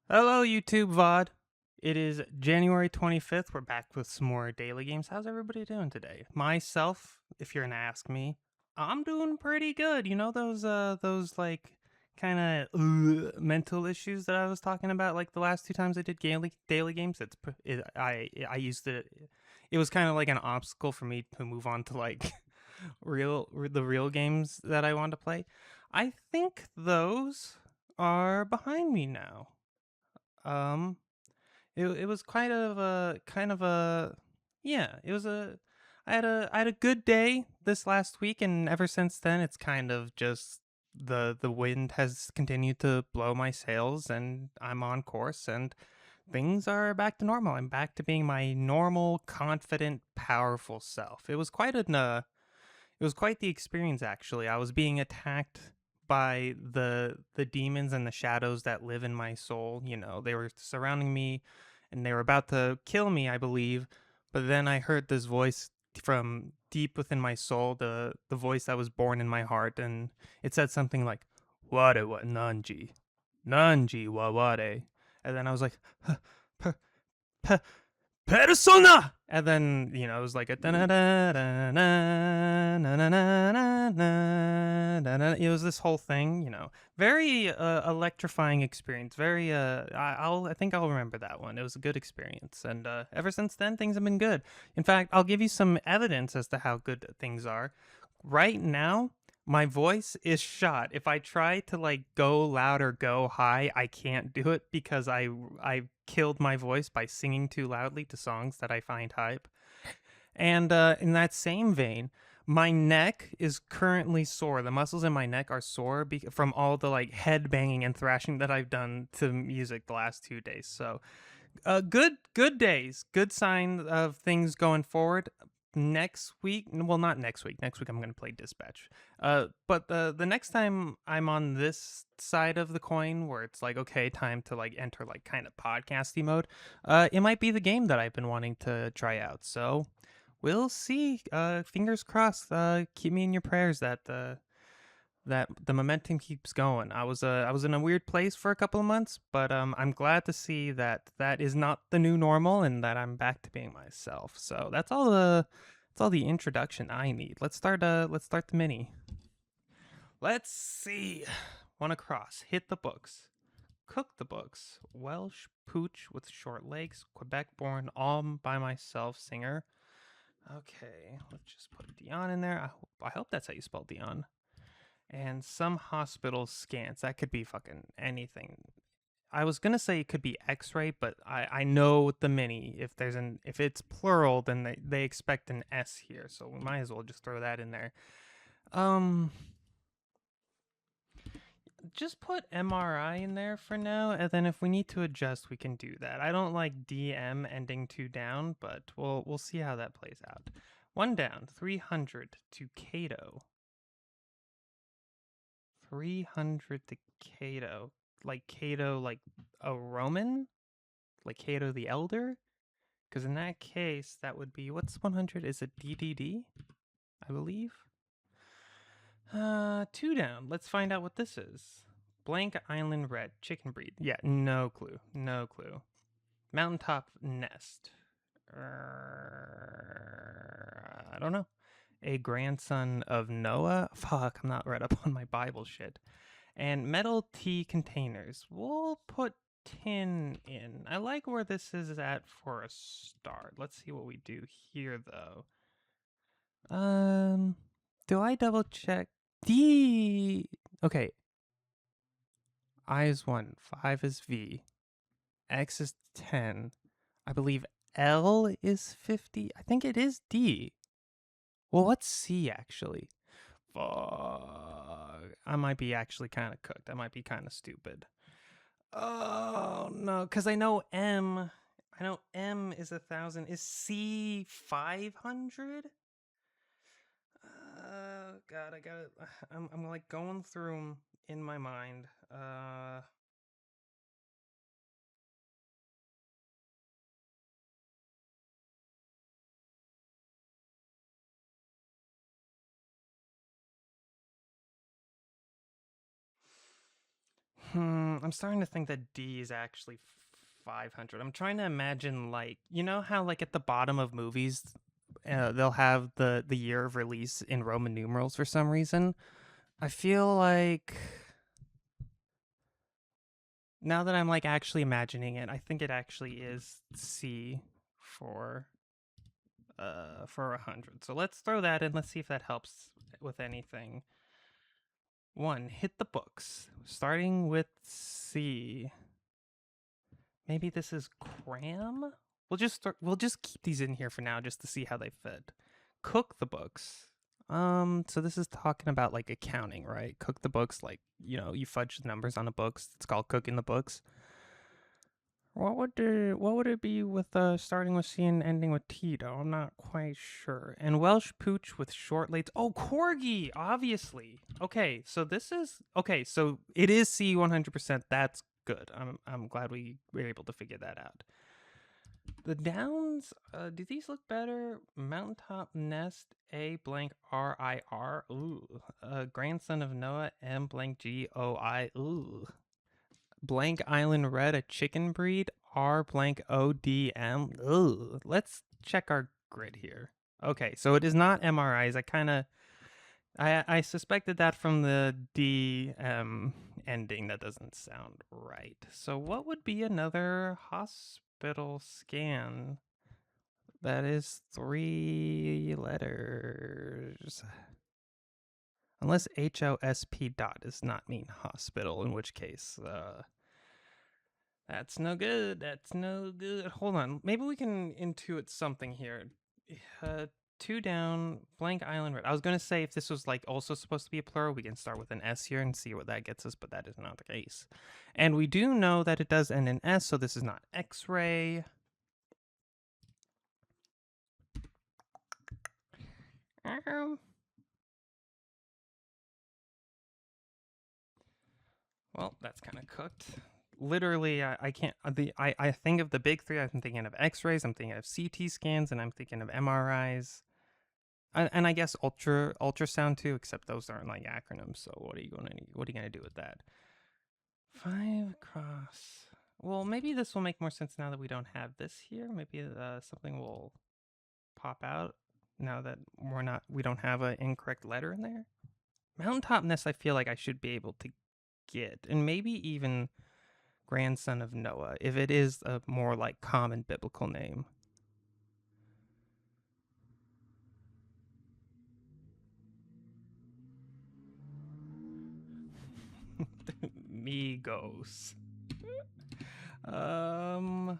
Hello, YouTube VOD. It is January 25th. We're back with some more daily games. How's everybody doing today? Myself, if you're gonna ask me, I'm doing pretty good. You know those like kind of mental issues that I was talking about like the last two times I did daily games. I used it. It was kind of like an obstacle for me to move on to like the real games that I want to play. I think those are behind me now. Um, it was kind of a yeah, it was a I had a good day this last week, and ever since then it's kind of just the wind has continued to blow my sails, and I'm on course, and things are back to normal. I'm back to being my normal, confident, powerful self. It was quite the experience, actually. I was being attacked by the demons and the shadows that live in my soul. You know, they were surrounding me and they were about to kill me, I believe. But then I heard this voice from deep within my soul, the voice that was born in my heart, and it said something like "Ware wa nanji, nanji wa ware," and then I was like, Persona! And then, you know, it was like a it was this whole thing, you know, very electrifying experience. I think I'll remember that one. It was a good experience, and ever since then, things have been good. In fact, I'll give you some evidence as to how good things are. Right now, my voice is shot. If I try to like go loud or go high, I can't do it because I killed my voice by singing too loudly to songs that I find hype. And in that same vein, my neck is currently sore. The muscles in my neck are sore from all the like head banging and thrashing that I've done to music the last 2 days. So good days, good sign of things going forward. Next week, well, not next week. Next week I'm going to play Dispatch. But the next time I'm on this side of the coin, where it's like okay, time to like enter like kind of podcasty mode, it might be the game that I've been wanting to try out. So we'll see. Fingers crossed. Keep me in your prayers that the momentum keeps going. I was in a weird place for a couple of months, but I'm glad to see that that is not the new normal and that I'm back to being myself. So that's all the introduction I need. Let's start the mini. Let's see. Wanna cross, hit the books, cook the books. Welsh pooch with short legs, Quebec born, all by myself singer. Okay, let's just put Dion in there. I hope that's how you spell Dion. And some hospital scans. That could be fucking anything. I was gonna say it could be X-ray, but I know the mini. If it's plural, then they expect an S here, so we might as well just throw that in there. Um, just put MRI in there for now, and then if we need to adjust, we can do that. I don't like DM ending 2 down, but we'll see how that plays out. 1 down, 300 to Cato. 300 to Cato. Like Cato, like a Roman? Like Cato the Elder? Because in that case, that would be, what's 100? Is it DDD? I believe. 2 down. Let's find out what this is. Blank Island Red. Chicken breed. Yeah, no clue. No clue. Mountaintop Nest. I don't know. A grandson of Noah? Fuck, I'm not read up on my Bible shit. And metal tea containers. We'll put tin in. I like where this is at for a start. Let's see what we do here, though. Do I double check? D. Okay. I is 1, 5 is V, X is 10. I believe L is 50. I think it is D. Well, what's C actually? Fuck. I might be actually kind of cooked. I might be kind of stupid. Oh no, because I know M. I know M is 1,000. Is C 500? God, I gotta. I'm like going through them in my mind. I'm starting to think that D is actually 500. I'm trying to imagine, like, you know how, like, at the bottom of movies, they'll have the year of release in Roman numerals for some reason. I feel like now that I'm like actually imagining it, I think it actually is C for 100. So let's throw that in. Let's see if that helps with anything. 1, hit the books. Starting with C. Maybe this is cram? We'll just keep these in here for now just to see how they fit. Cook the books. So this is talking about like accounting, right? Cook the books, like, you know, you fudge the numbers on the books. It's called cooking the books. What would it be with starting with C and ending with T though? I'm not quite sure. And Welsh pooch with short lates. Oh, corgi, obviously. Okay, so so it is C 100%. That's good. I'm glad we were able to figure that out. The downs, do these look better? Mountaintop Nest, A blank RIR. Ooh. Grandson of Noah, M blank GOI. Ooh. Blank Island Red, a chicken breed, R blank ODM. Ooh. Let's check our grid here. Okay, so it is not MRIs. I suspected that from the D ending. That doesn't sound right. So what would be another hospital scan? That is 3 letters. Unless HOSP dot does not mean hospital, in which case, that's no good. That's no good. Hold on. Maybe we can intuit something here. 2 down, blank island red. I was going to say if this was like also supposed to be a plural, we can start with an S here and see what that gets us, but that is not the case. And we do know that it does end in S, so this is not X-ray. Well, that's kind of cooked. Literally, I can't. I think of the big three. I'm thinking of X-rays. I'm thinking of CT scans, and I'm thinking of MRIs, and I guess ultrasound too. Except those aren't like acronyms. So what are you gonna do with that? 5 across. Well, maybe this will make more sense now that we don't have this here. Maybe something will pop out now that we don't have an incorrect letter in there. Mountaintop Nest, I feel like I should be able to get, and maybe even grandson of Noah, if it is a more like common biblical name. Migos. um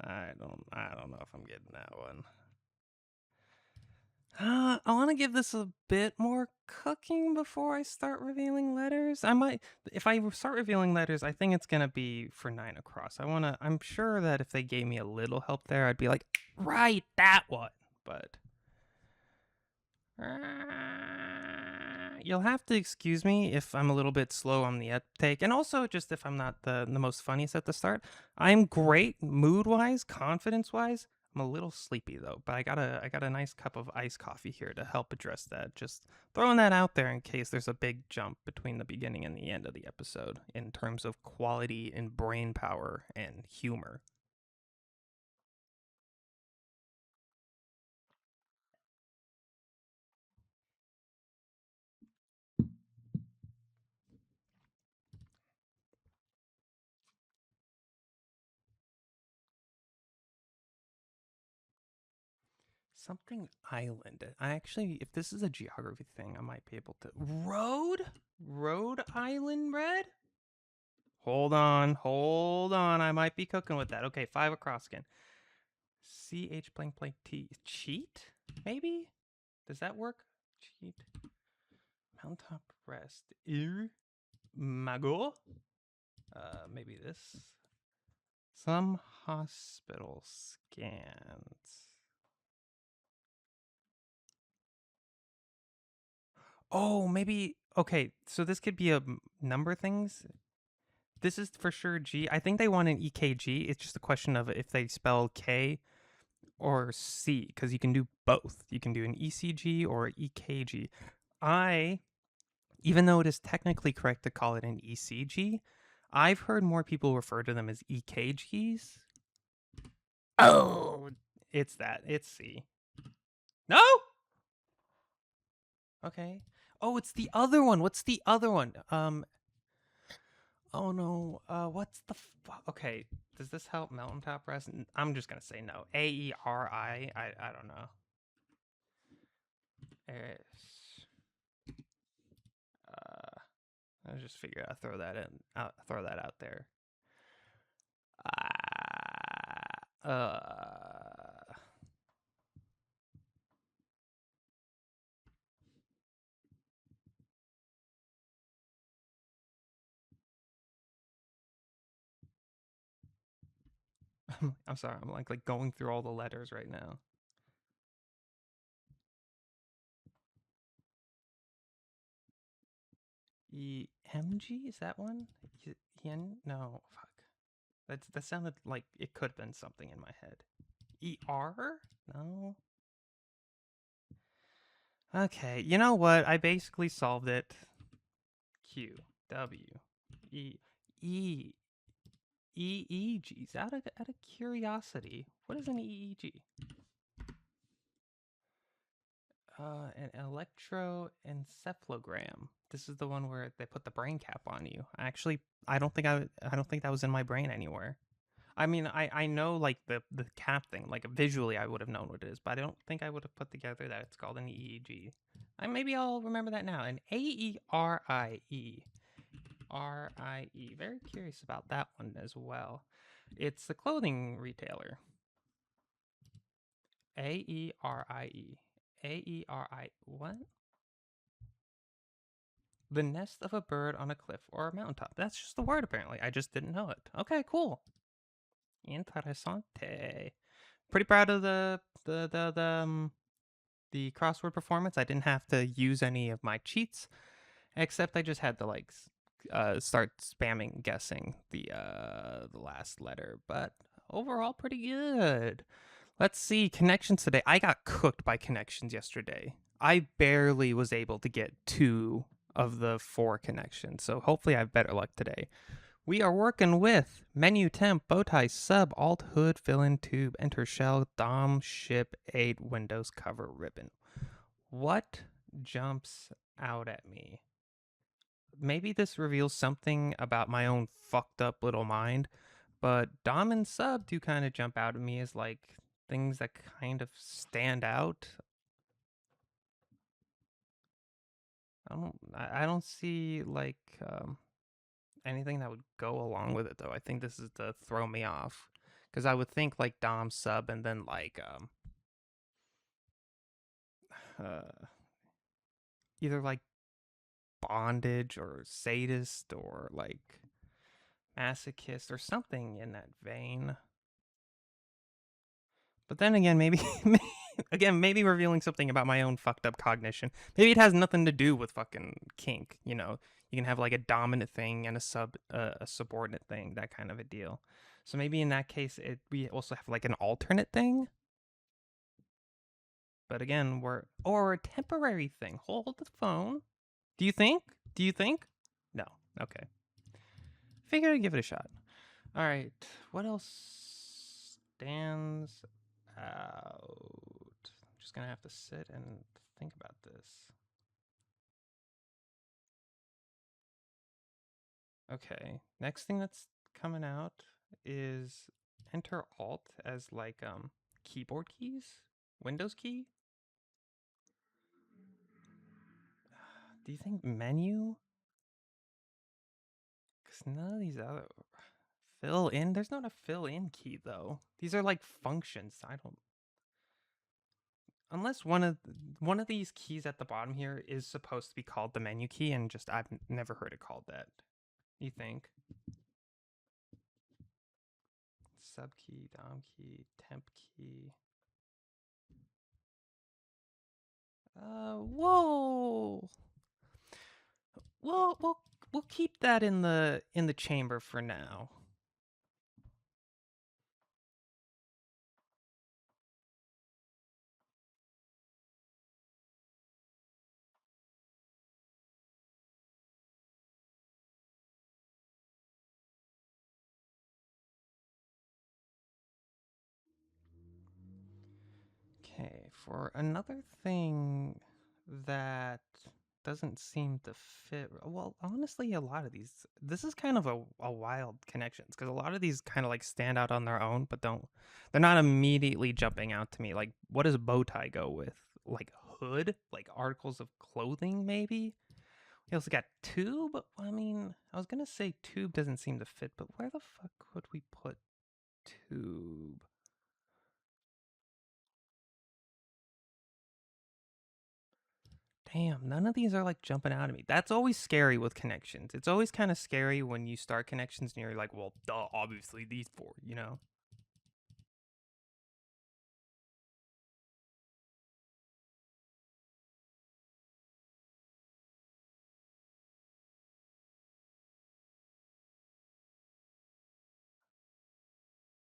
I don't know if I'm getting that one. I want to give this a bit more cooking before I start revealing letters. I might, if I start revealing letters, I think it's gonna be for 9 across. I'm sure that if they gave me a little help there, I'd be like, right, that one. But you'll have to excuse me if I'm a little bit slow on the uptake, and also just if I'm not the most funniest at the start. I'm great mood wise, confidence wise. I'm a little sleepy though, but I got a nice cup of iced coffee here to help address that. Just throwing that out there in case there's a big jump between the beginning and the end of the episode in terms of quality and brain power and humor. Something island. I actually, if this is a geography thing, I might be able to. Rhode Island red? Hold on. I might be cooking with that. Okay, 5 across again. CH blank blank T. Cheat? Maybe? Does that work? Cheat. Mountaintop rest. Mago? Maybe this. Some hospital scans. Oh, maybe. Okay, so this could be a number of things. This is for sure G. I think they want an EKG. It's just a question of if they spell K or C, because you can do both. You can do an ECG or EKG. I Even though it is technically correct to call it an ECG, I've heard more people refer to them as EKGs. Oh, it's that. It's C. No? Okay. Oh, it's the other one. What's the other one? Oh no. What's the okay? Does this help mountaintop rest? I'm just gonna say no. AERI. I don't know. I just figured I'd throw that in. I'll throw that out there. I'm sorry. I'm like going through all the letters right now. EMG, is that one? Yen? No, fuck. That sounded like it could have been something in my head. ER? No. Okay, you know what? I basically solved it. Q W E E EEGs. Out of curiosity, what is an EEG? An electroencephalogram. This is the one where they put the brain cap on you. Actually, I don't think that was in my brain anywhere. I mean, I know like the cap thing, like visually I would have known what it is, but I don't think I would have put together that it's called an EEG. Maybe I'll remember that now. An AERIE. Very curious about that one as well. It's the clothing retailer. AERIE. AERI. What? The nest of a bird on a cliff or a mountaintop. That's just the word, apparently. I just didn't know it. Okay, cool. Interessante. Pretty proud of the crossword performance. I didn't have to use any of my cheats, except I just had to like start spamming guessing the last letter. But overall, pretty good. Let's see connections today. I got cooked by connections yesterday. I barely was able to get 2 of the 4 connections, so hopefully I have better luck today. We are working with menu, temp, bowtie, sub, alt, hood, fill-in, tube, enter shell, dom, ship, 8, windows, cover, ribbon. What jumps out at me? Maybe this reveals something about my own fucked up little mind, but dom and sub do kind of jump out at me as like things that kind of stand out. I don't see like anything that would go along with it though. I think this is to throw me off because I would think like dom sub and then like uh either like bondage or sadist or like masochist or something in that vein. But then again, maybe maybe revealing something about my own fucked up cognition. Maybe it has nothing to do with fucking kink. You know, you can have like a dominant thing and a subordinate thing, that kind of a deal. So maybe in that case, we also have like an alternate thing. But again, or a temporary thing. Hold the phone. Do you think? Do you think? No. Okay. Figure I'd give it a shot. All right. What else stands out? I'm just gonna have to sit and think about this. Okay. Next thing that's coming out is enter alt as like keyboard keys, Windows key. Do you think menu? Because none of these other fill in. There's not a fill in key though. These are like functions. I don't. Unless one of these keys at the bottom here is supposed to be called the menu key, and just I've never heard it called that. You think? Sub key, dom key, temp key. Whoa. We'll keep that in the chamber for now. Okay, for another thing that doesn't seem to fit. Well, honestly, a lot of these. This is kind of a wild connections because a lot of these kind of like stand out on their own, but don't. They're not immediately jumping out to me. Like, what does bow tie go with? Like hood, like articles of clothing, maybe. We also got tube. I mean, I was gonna say tube doesn't seem to fit, but where the fuck would we put tube? Damn, none of these are like jumping out at me. That's always scary with connections. It's always kind of scary when you start connections and you're like, well, duh, obviously these four, you know?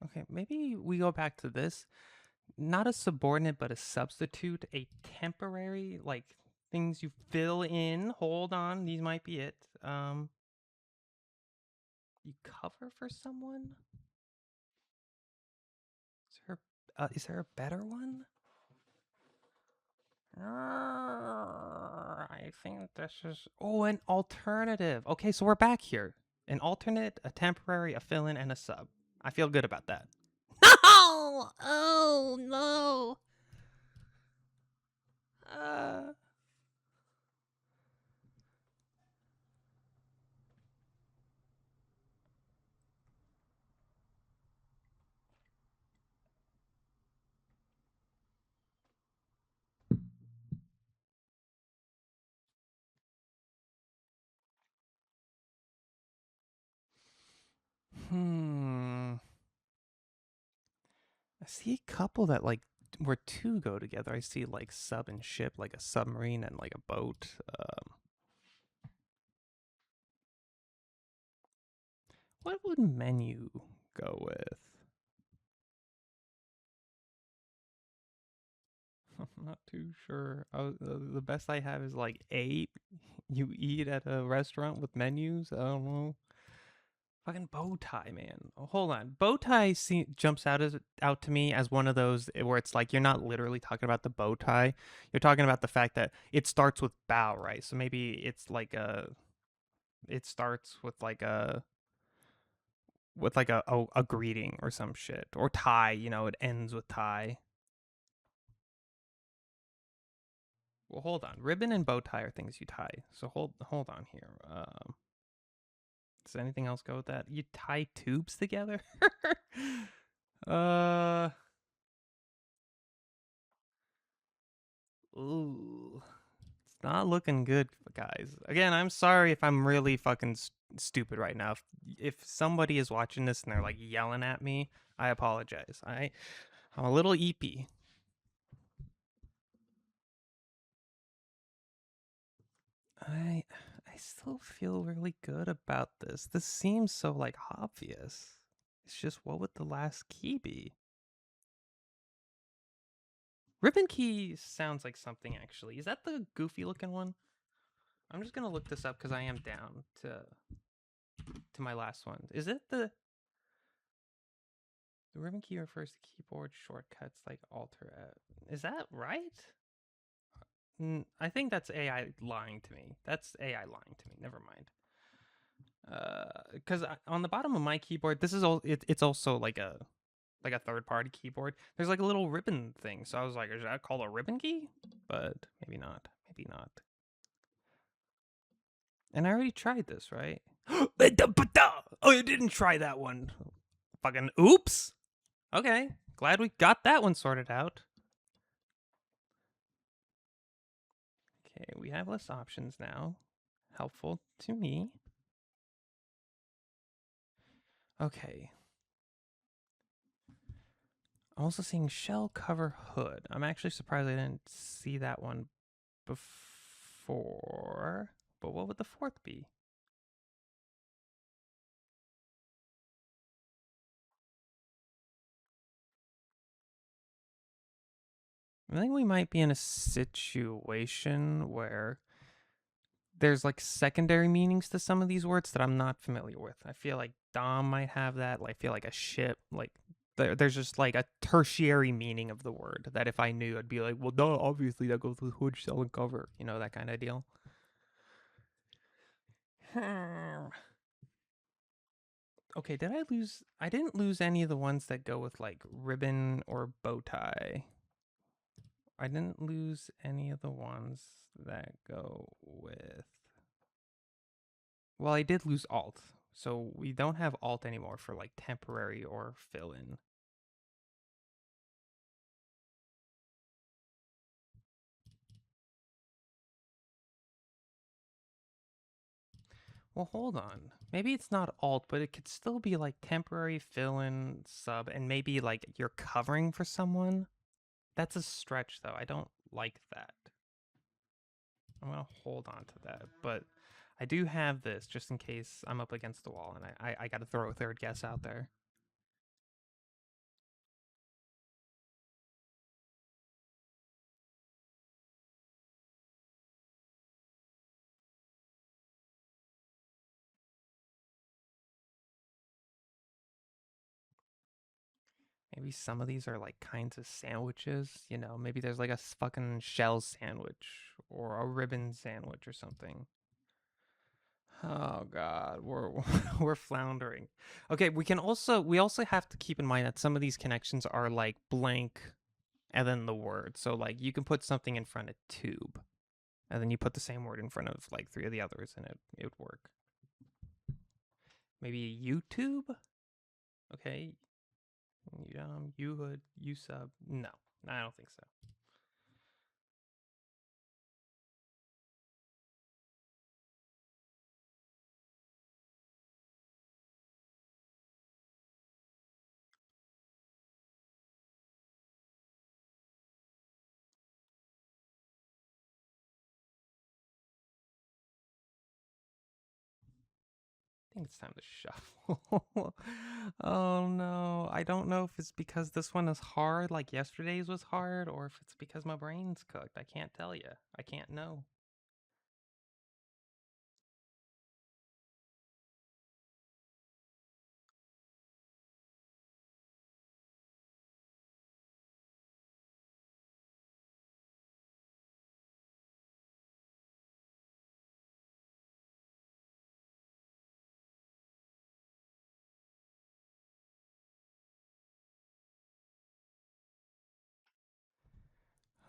Okay, maybe we go back to this. Not a subordinate, but a substitute, a temporary, like things you fill in. Hold on, these might be it. You cover for someone? Is there a better one? I think this is. Oh, an alternative. Okay, so we're back here. An alternate, a temporary, a fill in, and a sub. I feel good about that. No! Oh, no. Uh, hmm. I see a couple that, like, where two go together. I see, like, sub and ship, like a submarine and, like, a boat. What would menu go with? I'm not too sure. The best I have is like eight. You eat at a restaurant with menus. I don't know. Fucking bow tie, man. Oh, hold on. Bow tie jumps out to me as one of those where it's like you're not literally talking about the bow tie. You're talking about the fact that it starts with bow, right? So maybe it's like it starts with like a greeting or some shit or tie. You know, it ends with tie. Well, hold on. Ribbon and bow tie are things you tie. So hold on here. Does anything else go with that? You tie tubes together? uh. Ooh. It's not looking good, guys. Again, I'm sorry if I'm really fucking stupid right now. If somebody is watching this and they're like yelling at me, I apologize. I'm a little eepy. I I still feel really good about this. This seems so like obvious. It's just what would the last key be? Ribbon key sounds like something actually. Is that the goofy looking one? I'm just gonna look this up because I am down to my last one. Is it the ribbon key refers to keyboard shortcuts like Alt. Is that right? I think that's AI lying to me. That's AI lying to me. Never mind. Because on the bottom of my keyboard, this is all. It's also like a third party keyboard. There's like a little ribbon thing. So I was like, is that called a ribbon key? But maybe not. Maybe not. And I already tried this, right? Oh, I didn't try that one. Fucking oops. Okay. Glad we got that one sorted out. Okay, we have less options now. Helpful to me. Okay. I'm also seeing shell cover hood. I'm actually surprised I didn't see that one before. But what would the fourth be? I think we might be in a situation where there's like secondary meanings to some of these words that I'm not familiar with. I feel like Dom might have that. I feel like a ship, like there's just like a tertiary meaning of the word that if I knew, I'd be like, well, no, obviously that goes with hood, shell, and cover. You know, that kind of deal. Okay, did I lose? I didn't lose any of the ones that go with like ribbon or bow tie. I didn't lose any of the ones that go with. Well, I did lose alt. So we don't have alt anymore for like temporary or fill in. Well, hold on. Maybe it's not alt, but it could still be like temporary fill in sub, and maybe like you're covering for someone. That's a stretch, though. I don't like that. I'm going to hold on to that. But I do have this just in case I'm up against the wall and I got to throw a third guess out there. Maybe some of these are like kinds of sandwiches. You know, maybe there's like a fucking shell sandwich or a ribbon sandwich or something. Oh god, we're we're floundering. Okay, we also have to keep in mind that some of these connections are like blank and then the word. So like you can put something in front of tube and then you put the same word in front of like three of the others and it would work. Maybe YouTube? Okay. You sub. No, I don't think so. I think it's time to shuffle. Oh no. I don't know if it's because this one is hard, like yesterday's was hard, or if it's because my brain's cooked. I can't tell you. I can't know.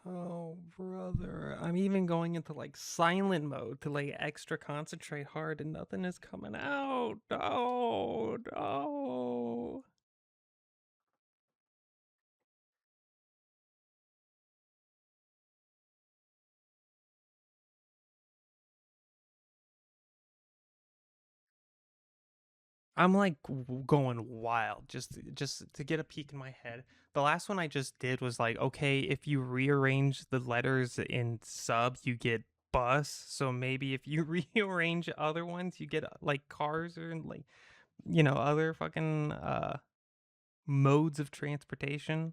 Oh, brother. I'm even going into like silent mode to like extra concentrate hard and nothing is coming out. Oh, no. I'm like going wild just to get a peek in my head. The last one I just did was like, okay, if you rearrange the letters in sub, you get bus. So maybe if you rearrange other ones, you get like cars or like other fucking modes of transportation.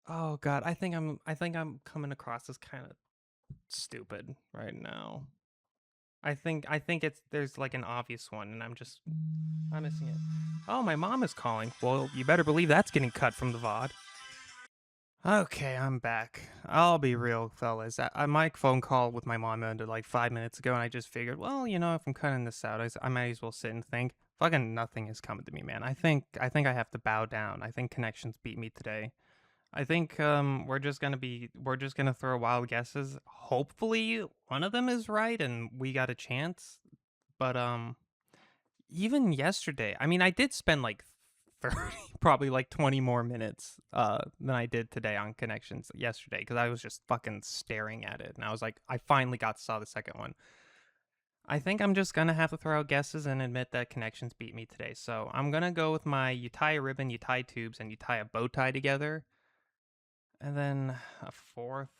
Oh god, I think I'm coming across as kind of stupid right now. I think it's there's like an obvious one and I'm missing it. Oh, my mom is calling. Well, you better believe that's getting cut from the VOD. Okay, I'm back. I'll be real, fellas. My phone call with my mom ended like 5 minutes ago, and I just figured, well, if I'm cutting this out, I might as well sit and think. Fucking nothing is coming to me, man. I think I have to bow down. I think connections beat me today. I think we're just gonna throw wild guesses. Hopefully, one of them is right, and we got a chance. But even yesterday, I mean, I did spend like 30, probably like 20 more minutes than I did today on connections yesterday because I was just fucking staring at it, and I was like, I finally saw the second one. I think I'm just gonna have to throw out guesses and admit that connections beat me today. So I'm gonna go with my you tie a ribbon, you tie tubes, and you tie a bow tie together. And then a fourth,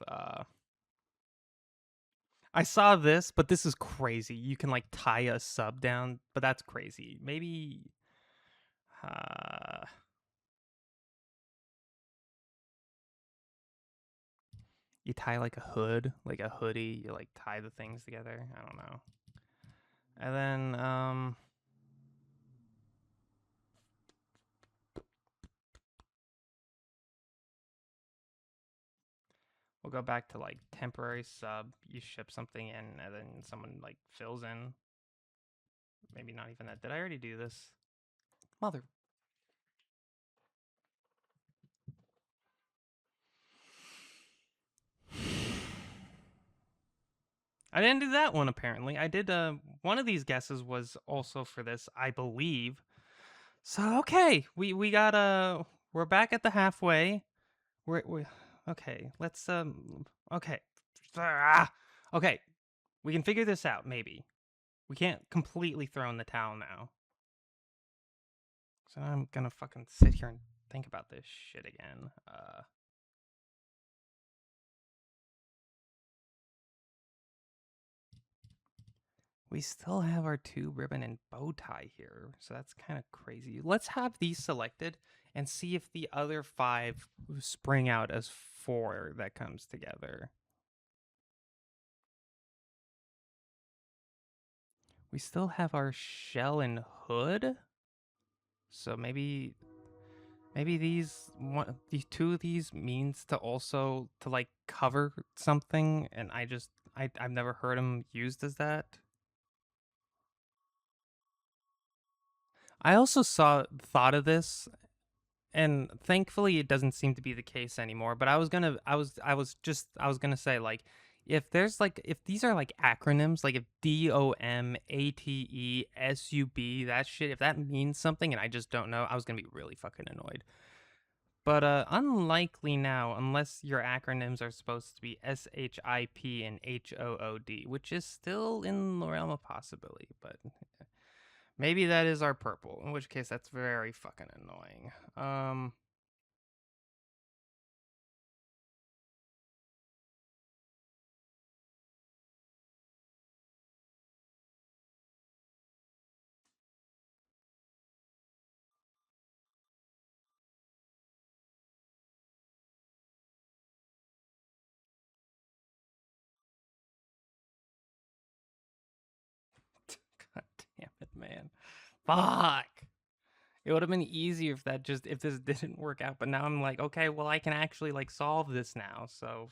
I saw this, but this is crazy. You can like tie a sub down, but that's crazy. Maybe uh you tie like a hood, like a hoodie, you like tie the things together. I don't know. And then We'll go back to like temporary sub. You ship something in, and then someone like fills in. Maybe not even that. Did I already do this? Mother. I didn't do that one apparently. I did one of these guesses was also for this, I believe. So okay, we got we're back at the halfway. We okay, let's okay. Okay. We can figure this out maybe. We can't completely throw in the towel now. So I'm going to fucking sit here and think about this shit again. We still have our 2 ribbon and bow tie here, so that's kind of crazy. Let's have these selected and see if the other 5 spring out as 4 that comes together. We still have our shell and hood, so maybe these 2 of these means to also to like cover something, and I've never heard them used as that. I also thought of this, and thankfully it doesn't seem to be the case anymore. But I was gonna say, like, if there's like if these are like acronyms, like if DOMATESUB, that shit, if that means something and I just don't know, I was gonna be really fucking annoyed. But unlikely now, unless your acronyms are supposed to be SHIP and HOOD, which is still in the realm of possibility. But maybe that is our purple, in which case that's very fucking annoying. God damn it, man. Fuck. It would have been easier if this didn't work out, but now I'm like, okay, well I can actually like solve this now. So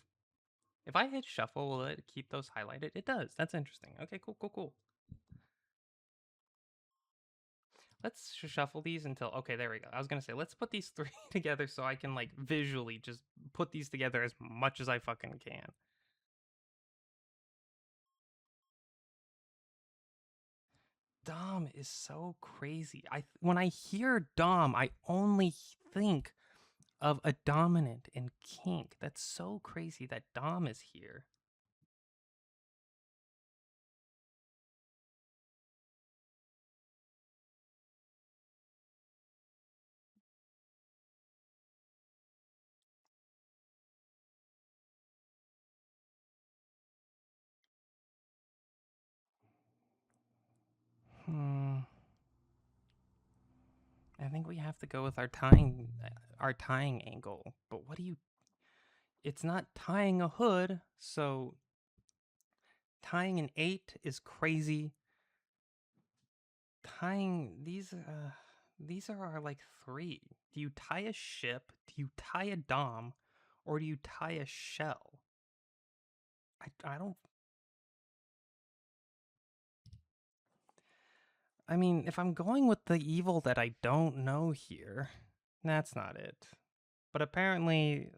if I hit shuffle, will it keep those highlighted? It does. That's interesting. Okay, cool. Let's shuffle these until okay, there we go. I was gonna say let's put these 3 together so I can like visually just put these together as much as I fucking can. Dom is so crazy. When I hear Dom, I only think of a dominant and kink. That's so crazy that Dom is here. Hmm. I think we have to go with our tying angle. But what do you it's not tying a hood, so tying an 8 is crazy. Tying these are our like 3. Do you tie a ship? Do you tie a dom? Or do you tie a shell? I don't I mean, if I'm going with the evil that I don't know here, that's not it. But apparently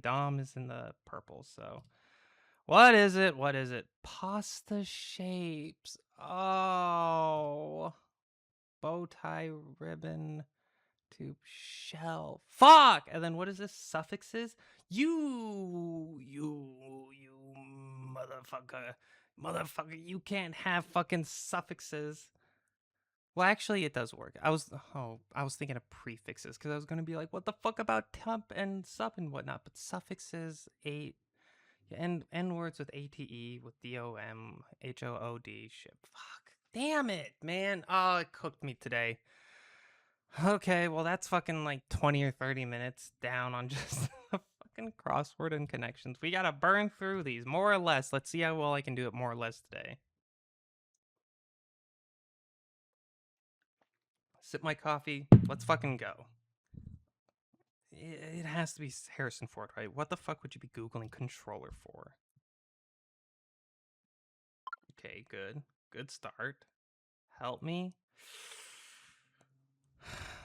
Dom is in the purple, so what is it? What is it? Pasta shapes. Oh. Bow tie ribbon tube shell. Fuck! And then what is this? Suffixes? You motherfucker. Motherfucker, you can't have fucking suffixes. Well, actually, it does work. I was thinking of prefixes because I was gonna be like, what the fuck about temp and sub and whatnot? But suffixes, end words with ate with domhood ship. Fuck, damn it, man. Oh, it cooked me today. Okay, well that's fucking like 20 or 30 minutes down on just the fucking crossword and connections. We gotta burn through these more or less. Let's see how well I can do it more or less today. Sip my coffee. Let's fucking go. it has to be Harrison Ford, right? What the fuck would you be Googling controller for? Okay, good. Good start. Help me.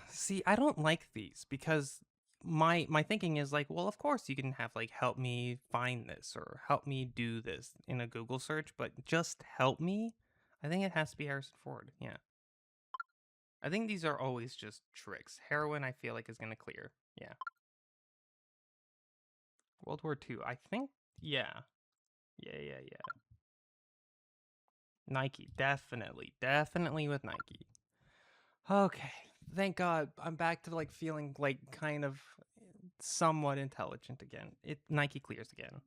See, I don't like these because my thinking is like, well, of course you can have like help me find this or help me do this in a Google search, but just help me. I think it has to be Harrison Ford. Yeah. I think these are always just tricks. Heroin, I feel like, is gonna clear. Yeah. World War II. I think. Yeah. Yeah. Nike, definitely with Nike. Okay, thank God I'm back to like feeling like kind of somewhat intelligent again. Nike clears again.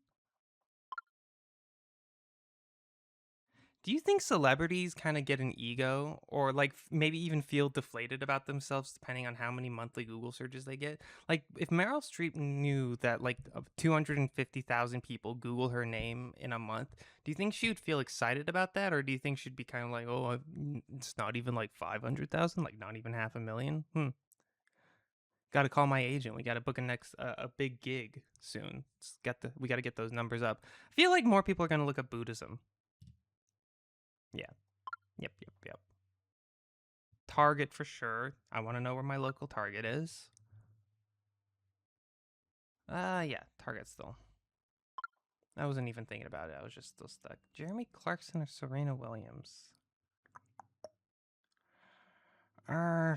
Do you think celebrities kind of get an ego or like maybe even feel deflated about themselves depending on how many monthly Google searches they get? Like if Meryl Streep knew that like 250,000 people Google her name in a month, do you think she would feel excited about that or do you think she'd be kind of like, "Oh, it's not even like 500,000, like not even 500,000?" Got to call my agent. We got to book a big gig soon. We got to get those numbers up. I feel like more people are going to look up Buddhism. Yeah. Yep. Target for sure. I want to know where my local Target is. Yeah, Target still. I wasn't even thinking about it. I was just still stuck. Jeremy Clarkson or Serena Williams?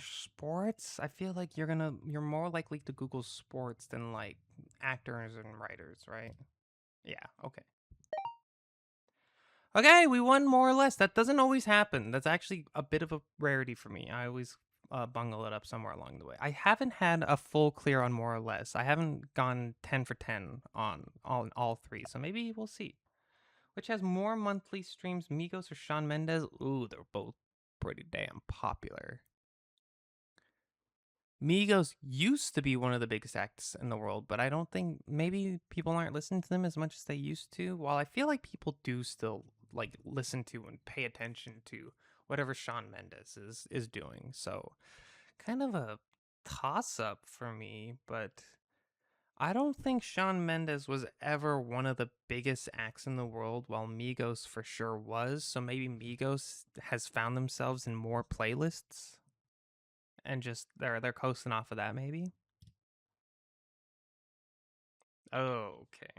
Sports? I feel like you're more likely to Google sports than like actors and writers, right? Yeah, okay. Okay, we won more or less. That doesn't always happen. That's actually a bit of a rarity for me. I always bungle it up somewhere along the way. I haven't had a full clear on more or less. I haven't gone 10 for 10 on all three. So maybe we'll see. Which has more monthly streams, Migos or Shawn Mendes? Ooh, they're both pretty damn popular. Migos used to be one of the biggest acts in the world, but I don't think maybe people aren't listening to them as much as they used to. While I feel like people do still like listen to and pay attention to whatever Shawn Mendes is doing. So kind of a toss up for me, but I don't think Shawn Mendes was ever one of the biggest acts in the world, while Migos for sure was. So maybe Migos has found themselves in more playlists and just they're coasting off of that maybe. Oh, okay.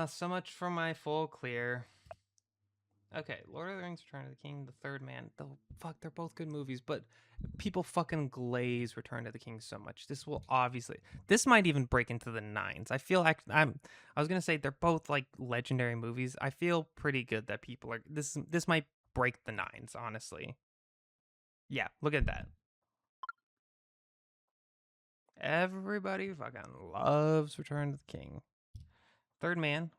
So much for my full clear. Okay, Lord of the Rings, Return of the King, The Third Man. Fuck, they're both good movies, but people fucking glaze Return of the King so much. This might even break into the nines. I was gonna say they're both like legendary movies. I feel pretty good that people are. This might break the nines, honestly. Yeah, look at that. Everybody fucking loves Return of the King. Third Man,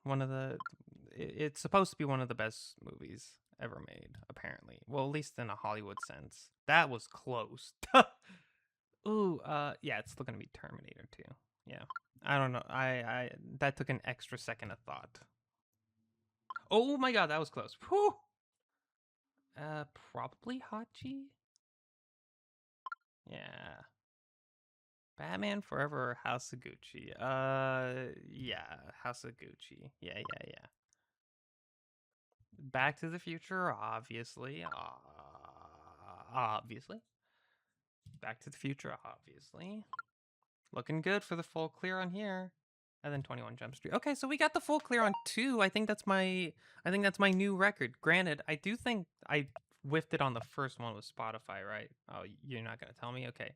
it's supposed to be one of the best movies ever made, apparently. Well, at least in a Hollywood sense. That was close. Ooh, yeah, it's still gonna be Terminator 2. Yeah. I don't know. I that took an extra second of thought. Oh my god, that was close. Whew. Probably Hachi? Yeah. Batman Forever or House of Gucci? Yeah, House of Gucci. Yeah. Back to the Future, obviously. Obviously. Back to the Future, obviously. Looking good for the full clear on here. And then 21 Jump Street. Okay, so we got the full clear on 2. I think that's my new record. Granted, I do think I whiffed it on the first one with Spotify, right? Oh, you're not going to tell me? Okay.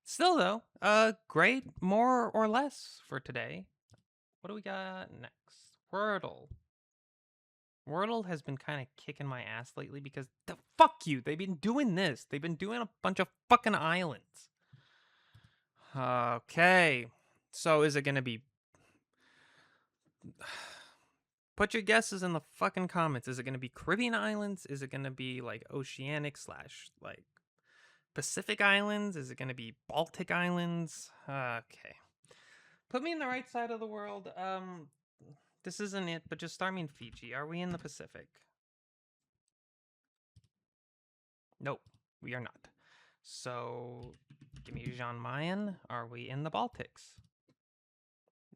Still though, great more or less for today. What do we got next? Wordle. Wordle has been kind of kicking my ass lately because fuck you. They've been doing this. They've been doing a bunch of fucking islands. Okay. So is it going to be. Put your guesses in the fucking comments. Is it going to be Caribbean islands? Is it going to be like oceanic / like Pacific islands? Is it going to be Baltic islands? Okay. Put me in the right side of the world. This isn't it, but just start me in Fiji. Are we in the Pacific? Nope, we are not. So Give me Jean Mayen. Are we in the Baltics?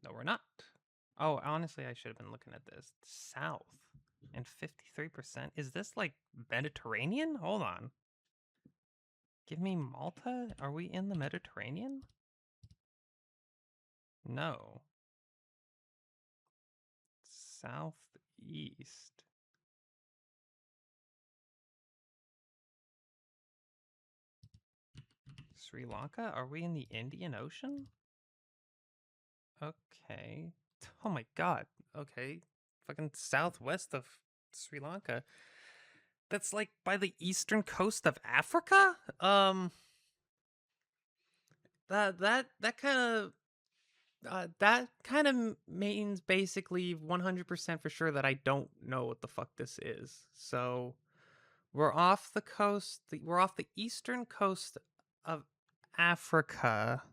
No, we're not. Oh, honestly, I should have been looking at this. South. And 53%. Is this like Mediterranean? Hold on. Give me Malta. Are we in the Mediterranean? No. Southeast. Sri Lanka? Are we in the Indian Ocean? Okay. Oh my god. Okay. Fucking southwest of Sri Lanka. That's like by the eastern coast of Africa? That kind of means basically 100% for sure that I don't know what the fuck this is. So we're off the coast. We're off the eastern coast of Africa,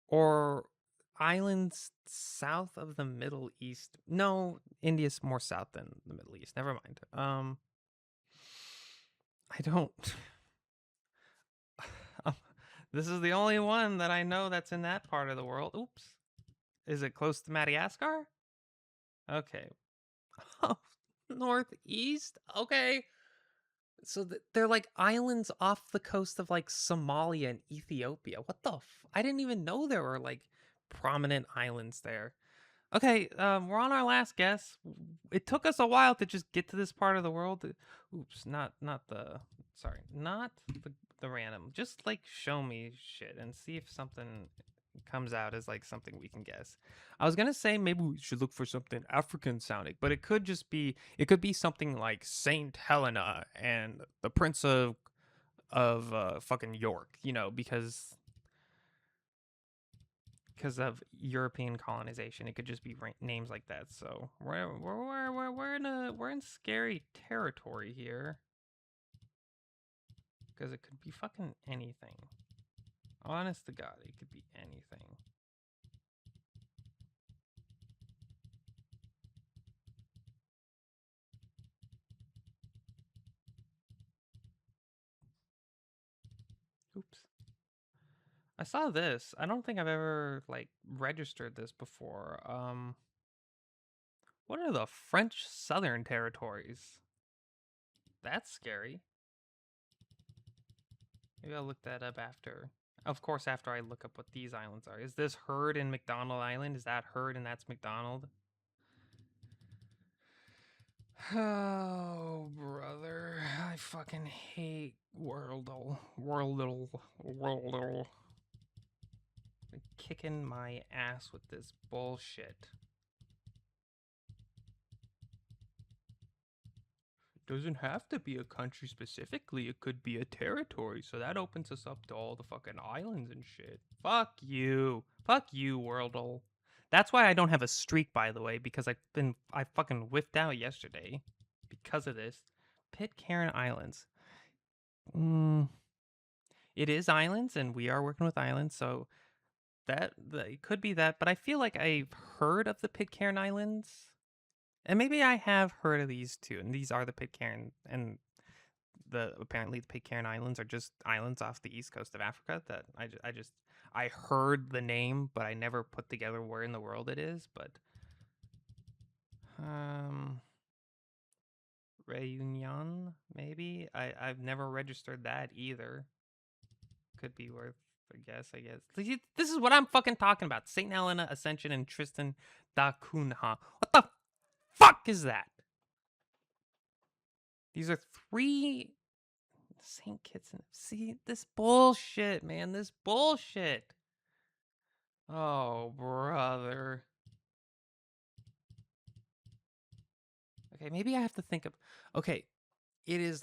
or islands south of the Middle East. No, India's more south than the Middle East. Never mind. I don't. This is the only one that I know that's in that part of the world. Oops. Is it close to Madagascar? Okay. Oh, northeast? Okay. So they're like islands off the coast of like Somalia and Ethiopia. What the I didn't even know there were like prominent islands there. Okay, we're on our last guess. It took us a while to just get to this part of the world. Oops, not the sorry, not the random. Just like show me shit and see if something comes out as like something we can guess. I was gonna say maybe we should look for something African sounding, but it could just be something like Saint Helena and the Prince of fucking York, you know, because of European colonization. It could just be names like that. So we're in scary territory here because it could be fucking anything. Honest to God, it could be anything. Oops. I saw this. I don't think I've ever like registered this before. What are the French Southern Territories? That's scary. Maybe I'll look that up after. Of course, after I look up what these islands are. Is this Heard and McDonald Island? Is that Heard and that's McDonald? Oh, brother. I fucking hate Worldle. Worldle. Kicking my ass with this bullshit. Doesn't have to be a country specifically. It could be a territory. So that opens us up to all the fucking islands and shit. Fuck you. Fuck you, Worldle. That's why I don't have a streak, by the way, because I fucking whiffed out yesterday because of this. Pitcairn Islands. It is islands, and we are working with islands, so it could be that. But I feel like I've heard of the Pitcairn Islands. And maybe I have heard of these too, and these are the Pitcairn, and apparently the Pitcairn Islands are just islands off the east coast of Africa. That I heard the name, but I never put together where in the world it is. But Reunion, maybe I've never registered that either. Could be worth a guess, I guess. This is what I'm fucking talking about: Saint Helena, Ascension, and Tristan da Cunha. What the fuck is that? These are three St. Kitts and see this bullshit, man. This bullshit. Oh, brother. Okay, maybe I have to think of. Okay, it is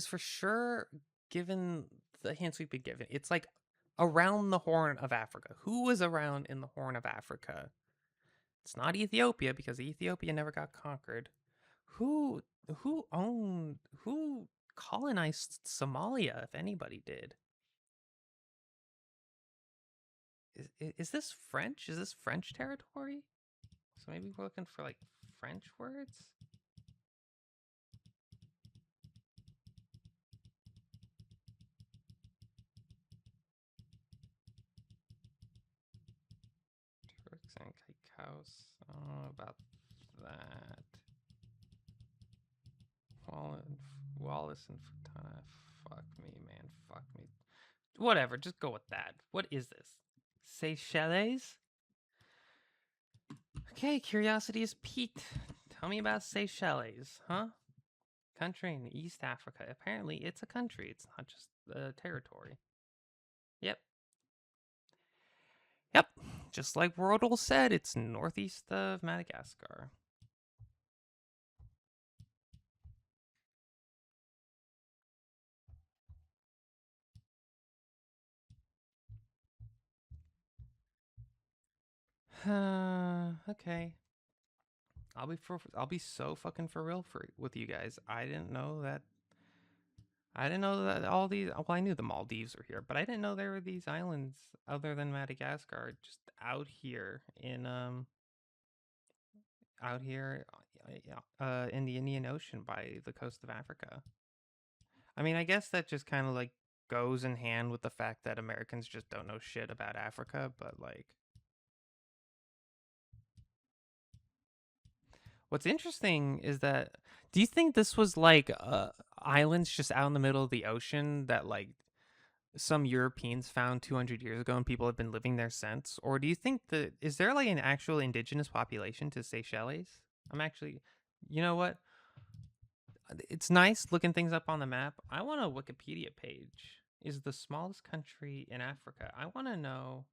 for sure. Given the hints we've been given, it's like around the Horn of Africa. Who was around in the Horn of Africa? It's not Ethiopia because Ethiopia never got conquered. Who who colonized Somalia, if anybody did? Is this French? Is this French territory? So maybe we're looking for like French words? house. I don't know about that. Wallace and Fontana. Fuck me, man. Fuck me. Whatever, just go with that. What is this? Seychelles? Okay, curiosity is piqued. Tell me about Seychelles, huh? Country in East Africa. Apparently, it's a country. It's not just a territory. Yep. Yep. Just like Wordle said, it's northeast of Madagascar. Okay. I'll be so fucking for real with you guys. I didn't know that all these. Well, I knew the Maldives were here, but I didn't know there were these islands other than Madagascar just out here in in the Indian Ocean by the coast of Africa. I mean, I guess that just kind of like goes in hand with the fact that Americans just don't know shit about Africa, but like what's interesting is that do you think this was like islands just out in the middle of the ocean that like some Europeans found 200 years ago and people have been living there since? Or do you think that is there like an actual indigenous population to Seychelles? I'm actually, you know what? It's nice looking things up on the map. I want a Wikipedia page. Is the smallest country in Africa? I want to know.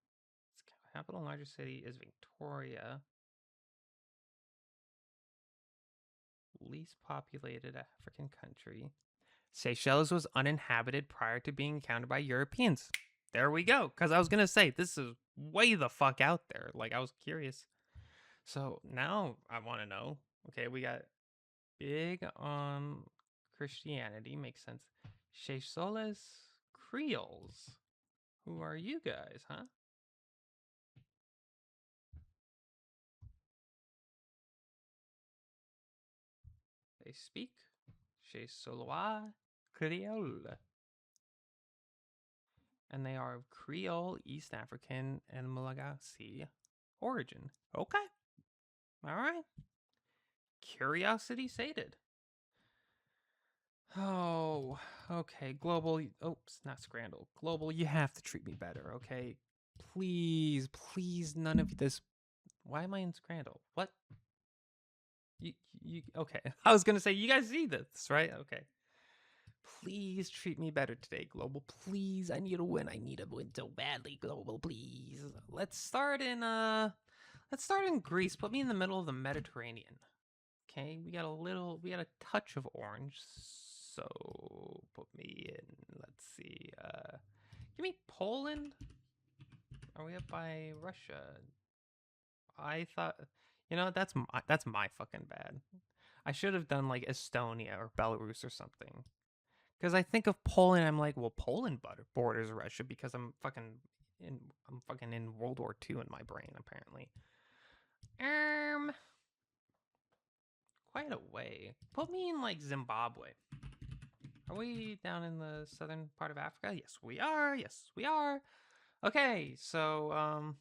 Its capital and largest city is Victoria. Least populated African country. Seychelles was uninhabited prior to being encountered by Europeans. There we go. Because I was going to say, this is way the fuck out there. Like, I was curious. So now I want to know. Okay, we got big on Christianity. Makes sense. Seychelles Creoles. Who are you guys, huh? They speak Seychellois Creole. And they are of Creole, East African, and Malagasy origin. Okay. All right. Curiosity sated. Oh, okay. Global. Oops, not Scrandle. Global, you have to treat me better, okay? Please, please, none of this. Why am I in Scrandle? What? You okay. I was gonna say, you guys see this, right? Okay. Please treat me better today, Global. Please, I need a win. I need a win so badly, Global. Please. Let's start in Greece. Put me in the middle of the Mediterranean. Okay, we got a touch of orange. So put me in. Let's see. Give me Poland. Are we up by Russia? I thought, that's my fucking bad. I should have done like Estonia or Belarus or something. Because I think of Poland, I'm like, well, Poland borders Russia because I'm fucking in World War II in my brain apparently. Quite a way. Put me in like Zimbabwe. Are we down in the southern part of Africa? Yes, we are. Yes, we are. Okay, so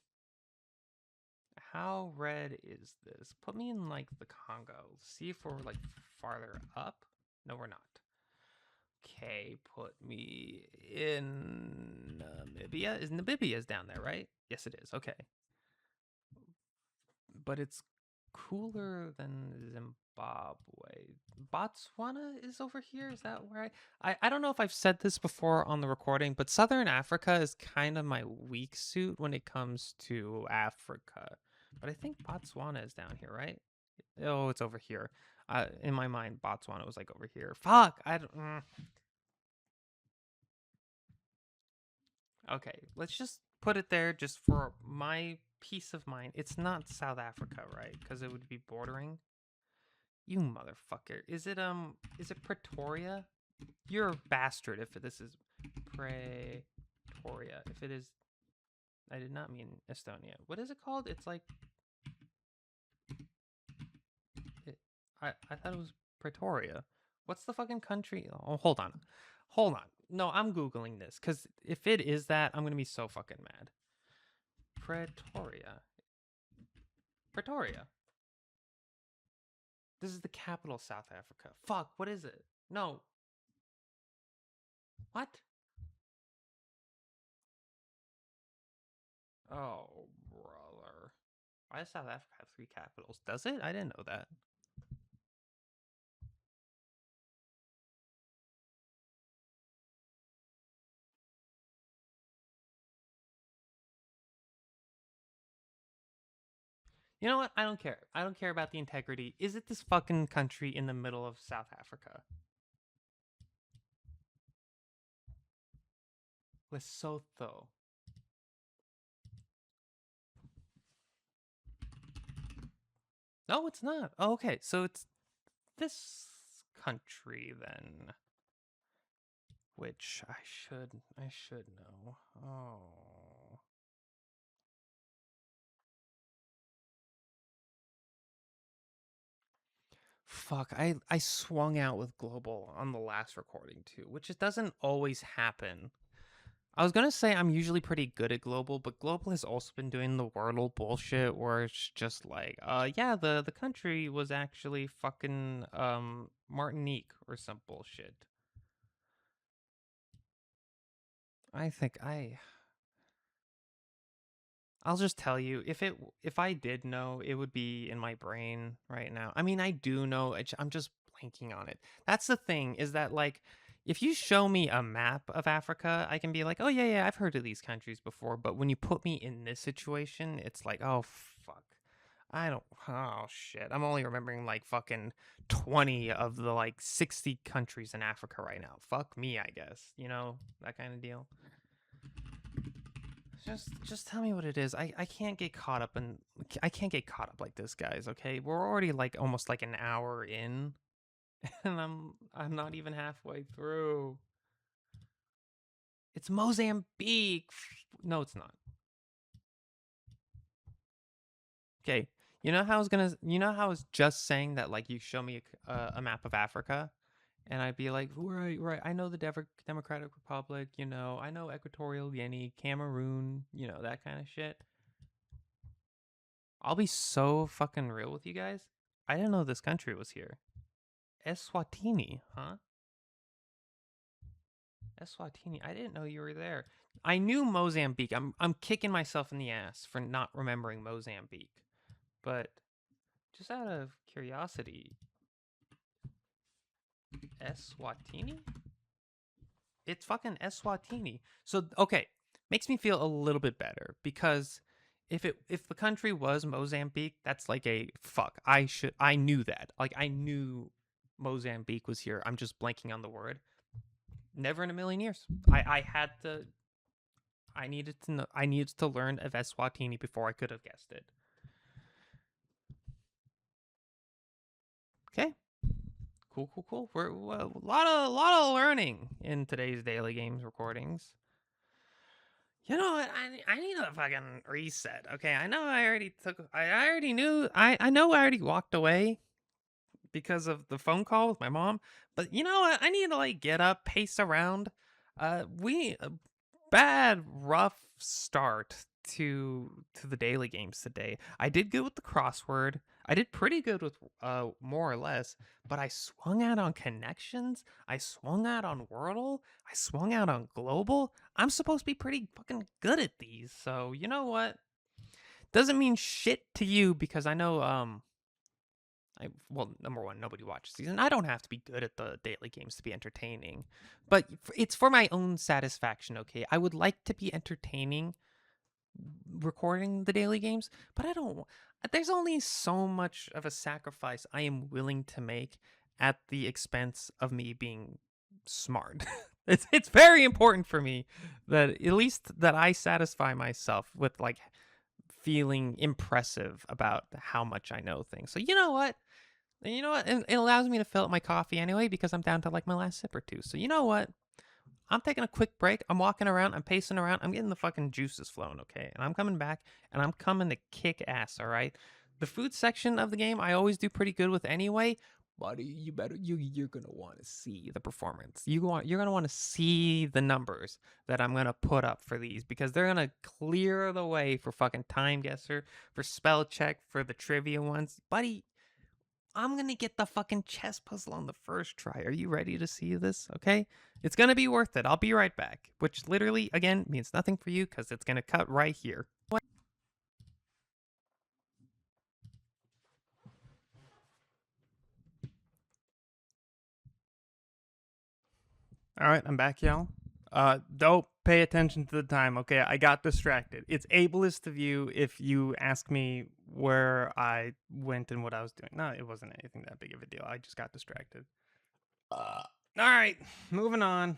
how red is this? Put me in like the Congo. See if we're like farther up. No, we're not. Okay, put me in Namibia. Namibia's down there, right? Yes, it is. Okay. But it's cooler than Zimbabwe. Botswana is over here. Is that where I don't know if I've said this before on the recording, but Southern Africa is kind of my weak suit when it comes to Africa. But I think Botswana is down here, right? Oh, it's over here. In my mind, Botswana was like over here. Fuck. I don't. Okay, let's just put it there just for my peace of mind. It's not South Africa, right? Because it would be bordering. You motherfucker. Is it Pretoria? You're a bastard if this is Pretoria. If it is I did not mean Estonia. What is it called? It's like I thought it was Pretoria. What's the fucking country? Oh, hold on. Hold on. No, I'm Googling this because if it is that, I'm going to be so fucking mad. Pretoria. Pretoria. This is the capital of South Africa. Fuck, what is it? No. What? Oh, brother. Why does South Africa have 3 capitals? Does it? I didn't know that. You know what? I don't care. I don't care about the integrity. Is it this fucking country in the middle of South Africa? Lesotho. No, it's not. Oh, okay, so it's this country then, which I should know. Oh. Fuck, I swung out with global on the last recording too, which it doesn't always happen. I was gonna say I'm usually pretty good at global, but global has also been doing the Wordle bullshit where it's just like, yeah, the country was actually fucking Martinique or some bullshit. I think I'll just tell you, if I did know, it would be in my brain right now. I mean, I do know. I'm just blanking on it. That's the thing, is that like, if you show me a map of Africa, I can be like, oh yeah, yeah, I've heard of these countries before. But when you put me in this situation, it's like, oh fuck, I don't. Oh shit, I'm only remembering like fucking 20 of the like 60 countries in Africa right now. Fuck me, I guess. You know, that kind of deal. Just tell me what it is. I can't get caught up in I can't get caught up like this, guys, okay? We're already like almost like an hour in and I'm not even halfway through. It's Mozambique. No, it's not. Okay. You know how I was just saying that like you show me a map of Africa and I'd be like, right, right. I know the Democratic Republic, you know. I know Equatorial Guinea, Cameroon, you know, that kind of shit. I'll be so fucking real with you guys. I didn't know this country was here. Eswatini, huh? Eswatini. I didn't know you were there. I knew Mozambique. I'm kicking myself in the ass for not remembering Mozambique. But just out of curiosity, Eswatini? It's fucking Eswatini. So okay, makes me feel a little bit better because if the country was Mozambique, that's like a fuck. I knew that. Like I knew Mozambique was here. I'm just blanking on the word. Never in a million years. I had to. I needed to know. I needed to learn of Eswatini before I could have guessed it. Okay. Cool, cool, cool. We're a lot of learning in today's daily games recordings. You know what? I need a fucking reset. Okay, I know I already took. I already knew. I know I already walked away because of the phone call with my mom. But you know what? I need to like get up, pace around. We bad rough start to the daily games today. I did good with the crossword. I did pretty good with more or less, but I swung out on connections. I swung out on Wordle. I swung out on global. I'm supposed to be pretty fucking good at these. So, you know what? Doesn't mean shit to you because I know well, number one, nobody watches these, and I don't have to be good at the daily games to be entertaining, but it's for my own satisfaction. Okay, I would like to be entertaining recording the daily games, but I don't. There's only so much of a sacrifice I am willing to make at the expense of me being smart. It's very important for me that at least that I satisfy myself with like feeling impressive about how much I know things. So you know what? You know what? It allows me to fill up my coffee anyway because I'm down to like my last sip or two. So you know what? I'm taking a quick break. I'm walking around. I'm pacing around. I'm getting the fucking juices flowing, okay? And I'm coming back and I'm coming to kick ass, all right? The food section of the game I always do pretty good with anyway, buddy, you're gonna want to see the performance. You're gonna want to see the numbers that I'm gonna put up for these, because they're gonna clear the way for fucking time guesser, for spell check, for the trivia ones, buddy. I'm gonna get the fucking chess puzzle on the first try. Are you ready to see this? Okay, it's gonna be worth it. I'll be right back. Which literally, again, means nothing for you because it's gonna cut right here. All right, I'm back, y'all. Don't pay attention to the time, okay? I got distracted. It's ableist of you if you ask me where I went and what I was doing. No, it wasn't anything that big of a deal. I just got distracted. All right, moving on.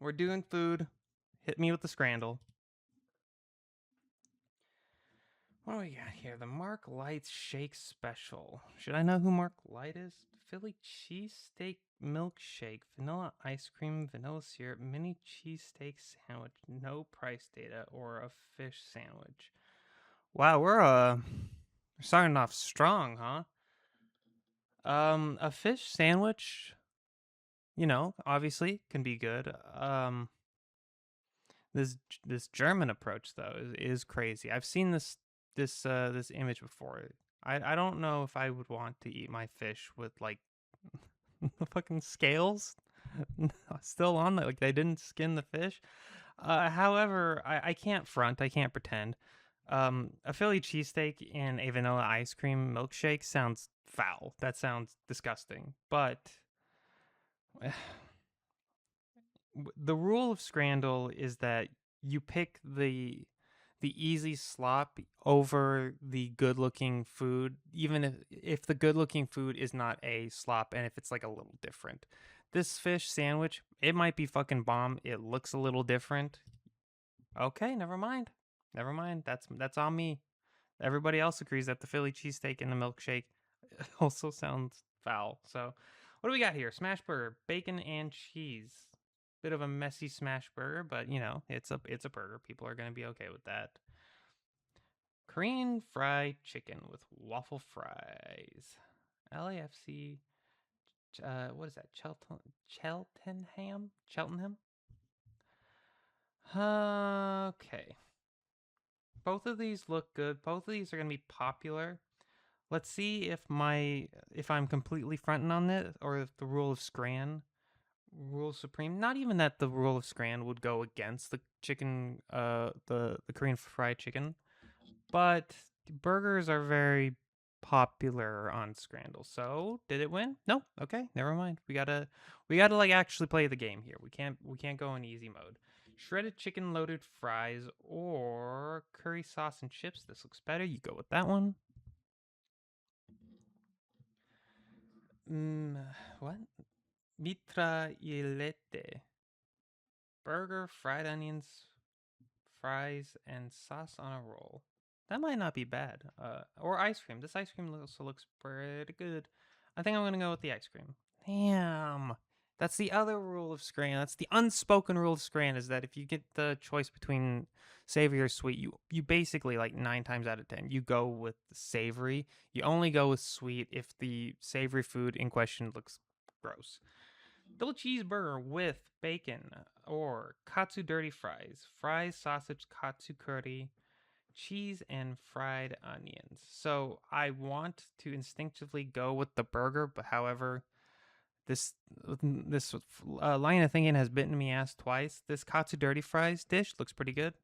We're doing food. Hit me with the scrandle. What do we got here? The Mark Light Shake Special. Should I know who Mark Light is? Philly cheesesteak milkshake, vanilla ice cream, vanilla syrup, mini cheesesteak sandwich, no price data, or a fish sandwich. Wow, we're starting off strong, huh? A fish sandwich, obviously can be good. This German approach though is crazy. I've seen this image before. I don't know if I would want to eat my fish with like the fucking scales still on, like they didn't skin the fish. However, I can't front. I can't pretend. A Philly cheesesteak and a vanilla ice cream milkshake sounds foul. That sounds disgusting. But the rule of Scrandle is that you pick the easy slop over the good looking food, even if the good looking food is not a slop and if it's like a little different. This fish sandwich, it might be fucking bomb. It looks a little different. Okay, never mind. Never mind. That's on me. Everybody else agrees that the Philly cheesesteak and the milkshake also sounds foul. So, what do we got here? Smash burger, bacon and cheese. Bit of a messy smash burger, but it's a burger. People are gonna be okay with that. Korean fried chicken with waffle fries. LAFC. What is that? Cheltenham. Cheltenham. Okay. Both of these look good. Both of these are gonna be popular. Let's see if I'm completely fronting on this, or if the rule of Scran rules supreme. Not even that the rule of Scran would go against the chicken, the Korean fried chicken, but burgers are very popular on Scrandle. So did it win? No. Okay, never mind. We gotta like actually play the game here. We can't go in easy mode. Shredded chicken loaded fries or curry sauce and chips. This looks better. You go with that one. What? Mitraillette. Burger, fried onions, fries, and sauce on a roll. That might not be bad. Or ice cream. This ice cream also looks pretty good. I think I'm gonna go with the ice cream. Damn. That's the other rule of Scran. That's the unspoken rule of Scran, is that if you get the choice between savory or sweet, you basically, like 9 times out of 10, you go with savory. You only go with sweet if the savory food in question looks gross. Double cheeseburger with bacon or katsu dirty fries, fries, sausage, katsu curry, cheese, and fried onions. So I want to instinctively go with the burger, but however, this line of thinking has bitten me ass twice. This katsu dirty fries dish looks pretty good.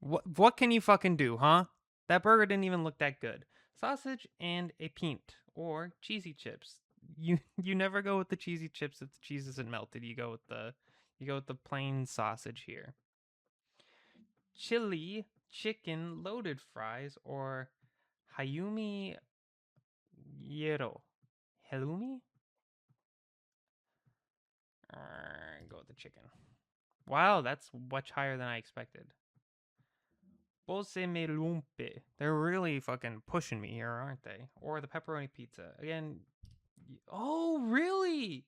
What can you fucking do, huh? That burger didn't even look that good. Sausage and a pint or cheesy chips. You never go with the cheesy chips if the cheese isn't melted. You go with the plain sausage here. Chili chicken loaded fries or hayumi yero. Halloumi? Go with the chicken. Wow, that's much higher than I expected. Bose me lumpe. They're really fucking pushing me here, aren't they? Or the pepperoni pizza. Again, oh, really?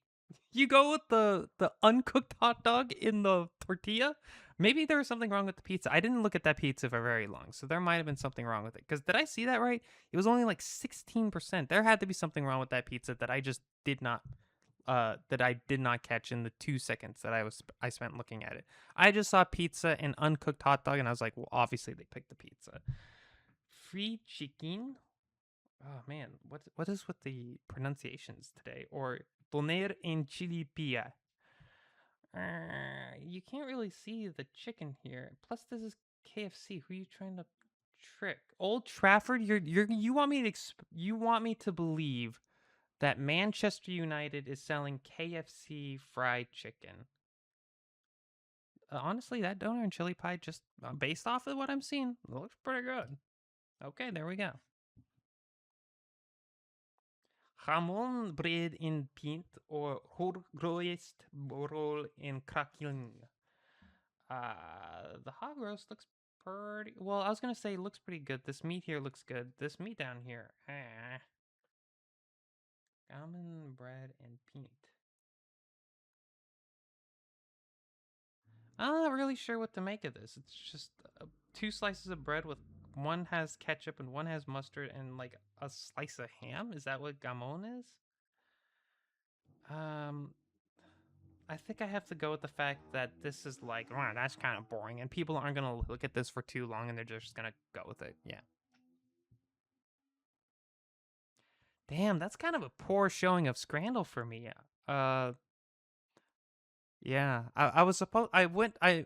You go with the uncooked hot dog in the tortilla? Maybe there was something wrong with the pizza. I didn't look at that pizza for very long, so there might have been something wrong with it. Because did I see that right? It was only like 16%. There had to be something wrong with that pizza that I just did not catch in the 2 seconds that I spent looking at it. I just saw pizza and uncooked hot dog, and I was like, well, obviously they picked the pizza. Free chicken. Oh man, what is with the pronunciations today? Or poner en chili pia. You can't really see the chicken here. Plus, this is KFC. Who are you trying to trick? Old Trafford. You want me to you want me to believe that Manchester United is selling KFC fried chicken. Honestly, that doner and chili pie, just based off of what I'm seeing, looks pretty good. Okay, there we go. Jamon bread in pint or hogroest roll in krakeln. The hog roast looks pretty well. I was gonna say looks pretty good. This meat here looks good. This meat down here, Almond bread and pint. I'm not really sure what to make of this. It's just two slices of bread with one has ketchup and one has mustard and like a slice of ham. Is that what gamon is? I think I have to go with the fact that this is like, wow, that's kind of boring, and people aren't gonna look at this for too long, and they're just gonna go with it. Yeah. Damn, that's kind of a poor showing of Scrandle for me. Uh, yeah. I was supposed. I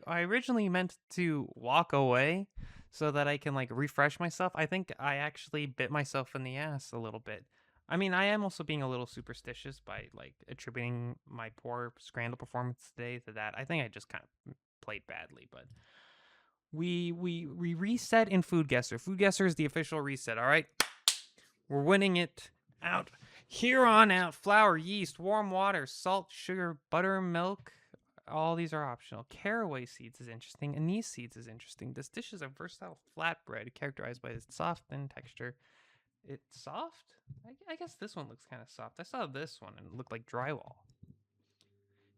originally meant to walk away, so that I can like refresh myself. I think I actually bit myself in the ass a little bit. I mean, I am also being a little superstitious by like attributing my poor Scrandle performance today to that. I think I just kind of played badly, but we reset in Food Guesser. Food Guesser is the official reset. All right, we're winning it out here on out. Flour, yeast, warm water, salt, sugar, butter, milk. All these are optional. Caraway seeds is interesting. Anise seeds is interesting. This dish is a versatile flatbread characterized by its soft, thin texture. It's soft? I guess this one looks kind of soft. I saw this one and it looked like drywall.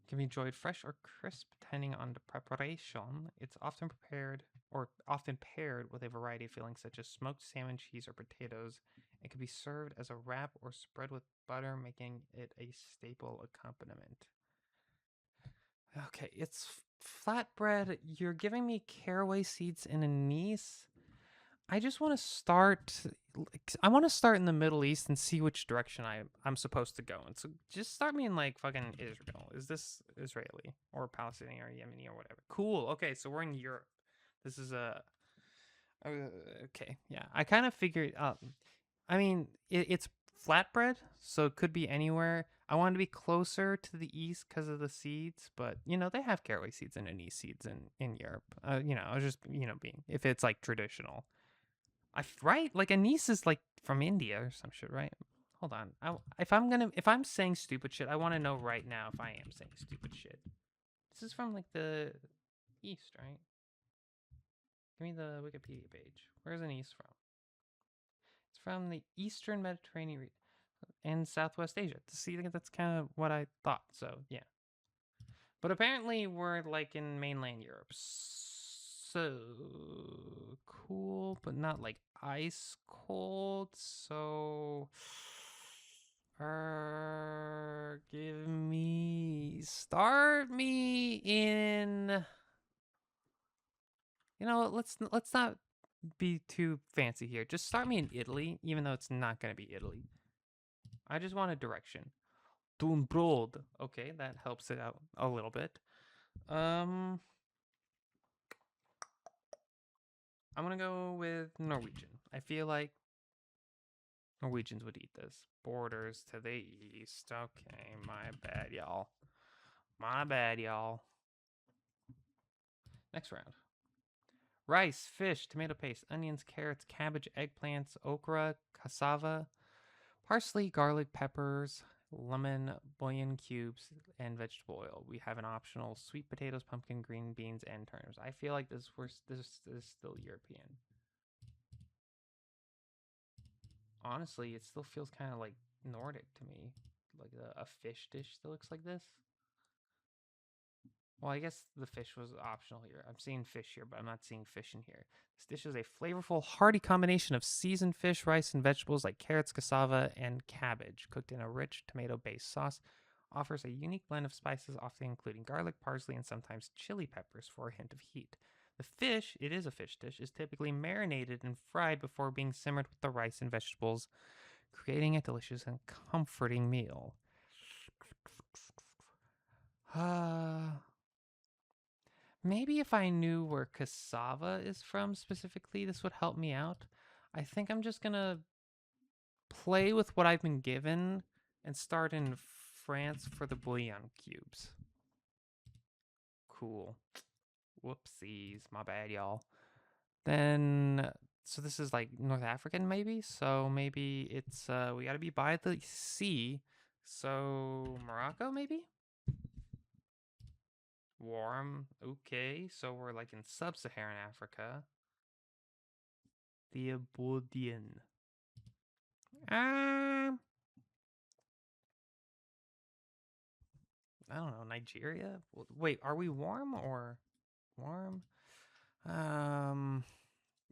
Can be enjoyed fresh or crisp depending on the preparation. It's often prepared or often paired with a variety of fillings such as smoked salmon, cheese, or potatoes. It can be served as a wrap or spread with butter, making it a staple accompaniment. Okay, it's flatbread. You're giving me caraway seeds and anise. I just want to start. I want to start in the Middle East and see which direction I'm supposed to go. And so just start me in like fucking Israel. Is this Israeli or Palestinian or Yemeni or whatever? Cool. Okay, so we're in Europe. This is a. Okay, yeah. I kind of figured. I mean, it's flatbread, so it could be anywhere. I wanted to be closer to the east because of the seeds, but they have caraway seeds and anise seeds in Europe. I was just being if it's like traditional. Right, like anise is like from India or some shit, right? Hold on. If I'm saying stupid shit, I want to know right now if I am saying stupid shit. This is from like the east, right? Give me the Wikipedia page. Where's anise from? It's from the Eastern Mediterranean and Southwest Asia. See, that's kind of what I thought. So yeah, but apparently we're like in mainland Europe. So cool, but not like ice cold. So, start me in. Let's not be too fancy here. Just start me in Italy, even though it's not gonna be Italy. I just want a direction. Dunbrod. Okay, that helps it out a little bit. I'm gonna go with Norwegian. I feel like Norwegians would eat this. Borders to the east. Okay, my bad, y'all. My bad, y'all. Next round. Rice, fish, tomato paste, onions, carrots, cabbage, eggplants, okra, cassava, parsley, garlic, peppers, lemon, bouillon cubes, and vegetable oil. We have an optional sweet potatoes, pumpkin, green beans, and turnips. I feel like this is still European. Honestly, it still feels kind of like Nordic to me. like a fish dish that looks like this. Well, I guess the fish was optional here. I'm seeing fish here, but I'm not seeing fish in here. This dish is a flavorful, hearty combination of seasoned fish, rice, and vegetables like carrots, cassava, and cabbage, cooked in a rich tomato-based sauce. Offers a unique blend of spices, often including garlic, parsley, and sometimes chili peppers for a hint of heat. The fish, it is a fish dish, is typically marinated and fried before being simmered with the rice and vegetables, creating a delicious and comforting meal. Maybe if I knew where cassava is from specifically, this would help me out. I think I'm just gonna play with what I've been given and start in France for the bouillon cubes. Cool. Whoopsies. My bad, y'all. Then, so this is like North African, maybe? So maybe it's, we gotta be by the sea. So Morocco, maybe? Warm. Okay, so we're like in sub-Saharan Africa. The Abodian. I don't know, Nigeria? Wait, are we warm or warm?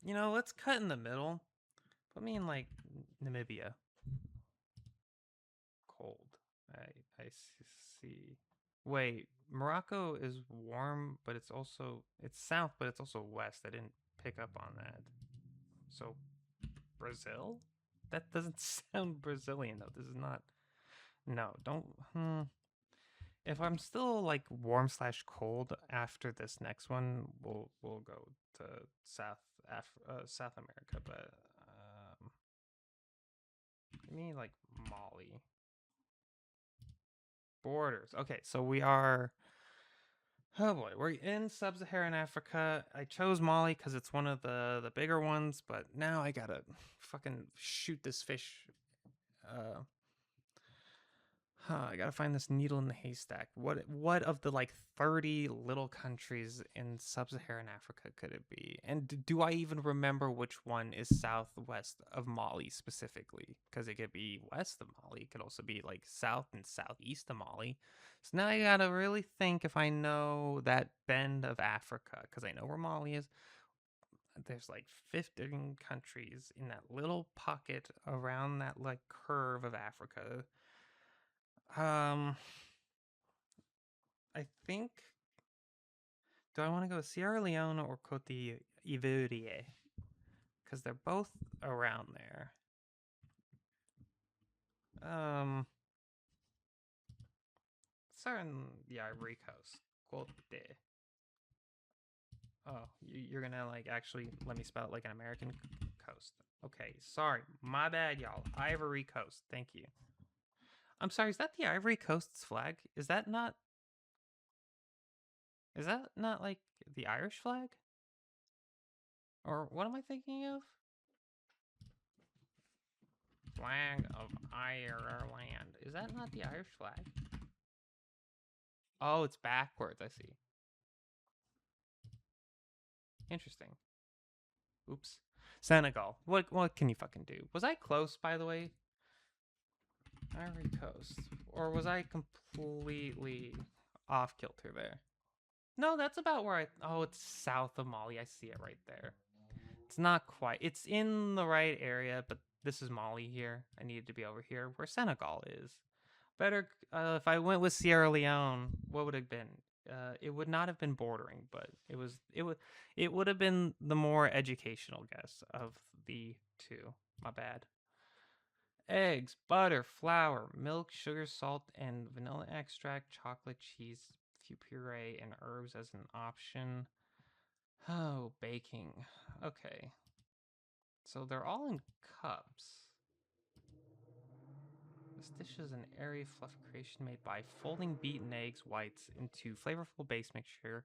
Let's cut in the middle. Put me in like Namibia. Cold. I see. Wait, Morocco is warm, but it's south, but it's also west. I didn't pick up on that. So Brazil? That doesn't sound Brazilian though. This is not. No, don't. If I'm still like warm / cold after this next one, we'll go to South America. But give me like Mali. Borders. Okay, so we are. Oh boy, we're in sub-Saharan Africa. I chose Mali because it's one of the bigger ones, but now I gotta fucking shoot this fish. I gotta find this needle in the haystack. What of the like 30 little countries in sub-Saharan Africa could it be? And do I even remember which one is southwest of Mali specifically? Because it could be west of Mali. It could also be like south and southeast of Mali. So now I gotta really think if I know that bend of Africa, because I know where Mali is. There's like 15 countries in that little pocket around that like curve of Africa. I think. Do I want to go Sierra Leone or Cote d'Ivoire? Because they're both around there. Starting the Ivory Coast. Cote. Oh, you're gonna like actually let me spell it like an American coast. Okay, sorry, my bad, y'all. Ivory Coast. Thank you. I'm sorry. Is that the Ivory Coast's flag? Is that not like the Irish flag? Or what am I thinking of? Flag of Ireland. Is that not the Irish flag? Oh, it's backwards. I see. Interesting. Oops. Senegal. What can you fucking do? Was I close, by the way? Ivory Coast. Or was I completely off kilter there? No, that's about where oh, it's south of Mali. I see it right there. It's not quite. It's in the right area, but this is Mali here. I needed to be over here where Senegal is. Better if I went with Sierra Leone, what would it have been? It would not have been bordering, but it would have been the more educational guess of the two. My bad. Eggs, butter, flour, milk, sugar, salt, and vanilla extract, chocolate, cheese, few puree, and herbs as an option. Oh, baking. Okay. So they're all in cups. This dish is an airy, fluffy creation made by folding beaten eggs whites into flavorful base mixture,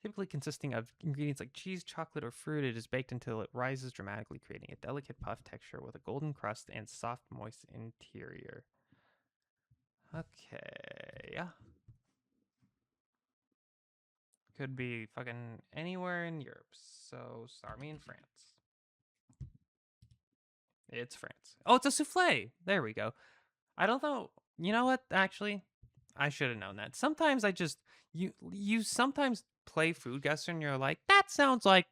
typically consisting of ingredients like cheese, chocolate, or fruit. It is baked until it rises dramatically, creating a delicate puff texture with a golden crust and soft, moist interior. Okay. Could be fucking anywhere in Europe. So start me in France. It's France. Oh, it's a souffle. There we go. I don't know. You know what? Actually, I should have known that. Sometimes I just you sometimes play food guesser and you're like, that sounds like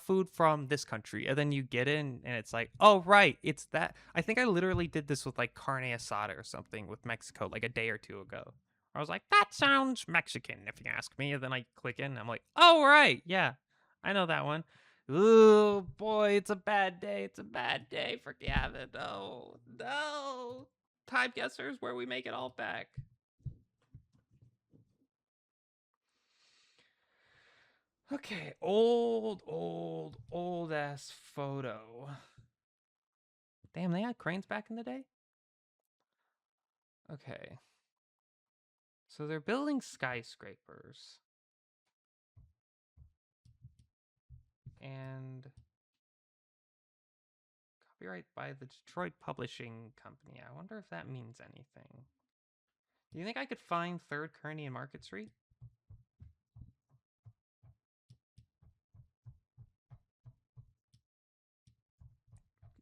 food from this country, and then you get in and it's like, oh right, it's that. I think I literally did this with like carne asada or something with Mexico like a day or two ago. I was like, that sounds Mexican if you ask me, and then I click in and I'm like, oh right, yeah, I know that one. Oh boy, it's a bad day. It's a bad day for Gavin. No, no. Time guessers where we make it all back. Okay, old ass photo. Damn, they had cranes back in the day? Okay. So they're building skyscrapers. And copyright by the Detroit Publishing Company. I wonder if that means anything. Do you think I could find 3rd Kearney and Market Street?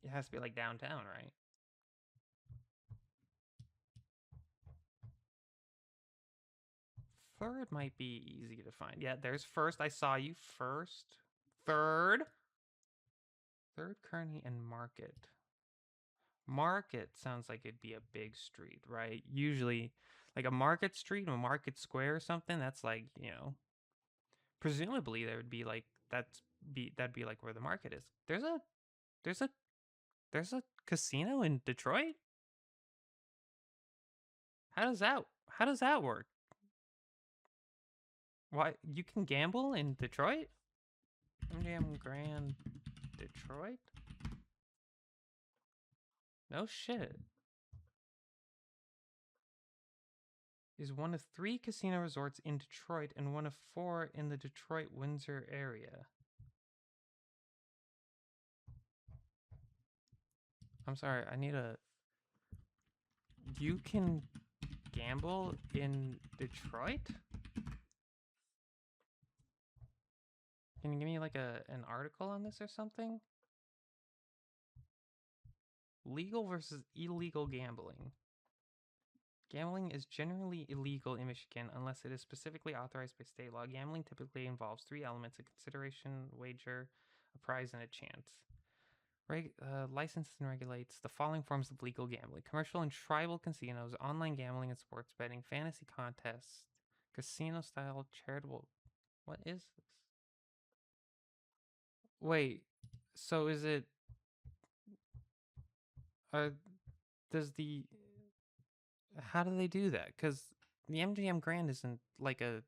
It has to be like downtown, right? Third might be easy to find. Yeah, there's first. I saw you first. Third. 3rd Kearney and Market. Market sounds like it'd be a big street, right? Usually, like a market street, a market square or something. That's like, presumably there would be like that'd be like where the market is. There's a there's a casino in Detroit. How does that work? Why you can gamble in Detroit? MGM Grand Detroit? No shit. Is one of 3 casino resorts in Detroit and one of 4 in the Detroit Windsor area. I'm sorry, I need a. You can gamble in Detroit? Can you give me like an article on this or something? Legal versus illegal gambling. Gambling is generally illegal in Michigan unless it is specifically authorized by state law. Gambling typically involves 3 elements: a consideration, wager, a prize, and a chance. Licenses and regulates the following forms of legal gambling: commercial and tribal casinos, online gambling and sports betting, fantasy contests, casino style charitable. What is this? Wait, so is it. Uh, does the. How do they do that? Because the MGM Grand isn't like a.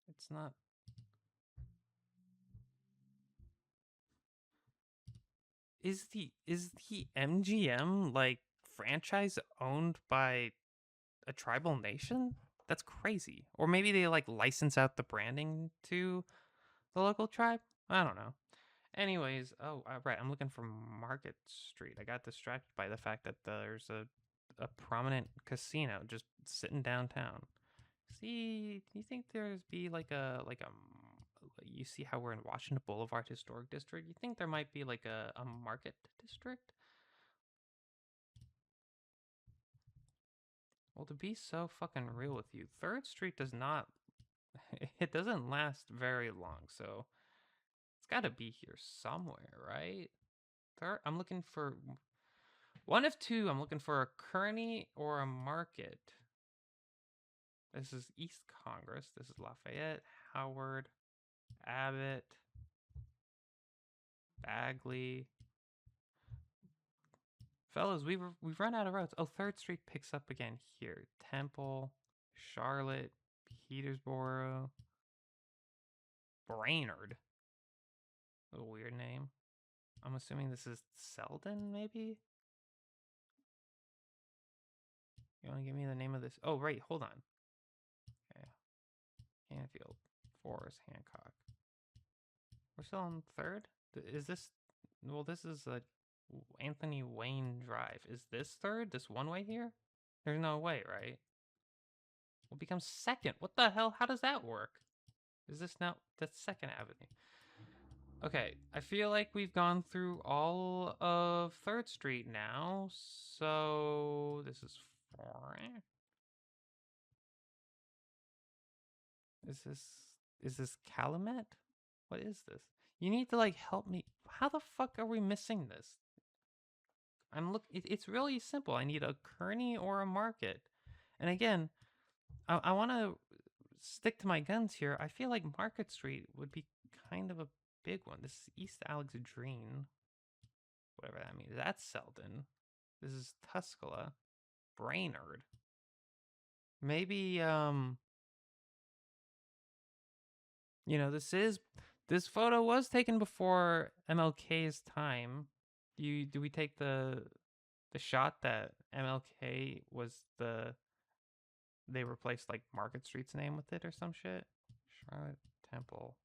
It's not. Is the MGM like franchise owned by a tribal nation? That's crazy. Or maybe they like license out the branding to the local tribe? I don't know. Anyways, right, I'm looking for Market Street. I got distracted by the fact that there's a prominent casino just sitting downtown. See, do you think there's be like a you see how we're in Washington Boulevard Historic District? You think there might be like a market district? Well, to be so fucking real with you, 3rd Street does not it doesn't last very long, so it's got to be here somewhere, right? Third, I'm looking for one of 2. I'm looking for a Kearney or a Market. This is East Congress. This is Lafayette, Howard, Abbott, Bagley. Fellas, we've run out of roads. Oh, 3rd Street picks up again here. Temple, Charlotte, Petersboro, Brainerd. A weird name. I'm assuming this is Selden, maybe? You want to give me the name of this? Oh, right, hold on. Okay. Canfield, Forest, Hancock. We're still on 3rd? Is this. Well, this is Anthony Wayne Drive. Is this 3rd? This one way here? There's no way, right? We'll become 2nd. What the hell? How does that work? Is this now the 2nd Avenue? Okay, I feel like we've gone through all of 3rd Street now. So this is Is this Calumet? What is this? You need to like help me. How the fuck are we missing this? It's really simple. I need a Kearney or a Market. And again, I want to stick to my guns here. I feel like Market Street would be kind of a big one. This is East Alexandrine. Whatever that means. That's Selden. This is Tuscola. Brainerd. Maybe this photo was taken before MLK's time. Do we take the shot that MLK was they replaced like Market Street's name with it or some shit? Charlotte Temple,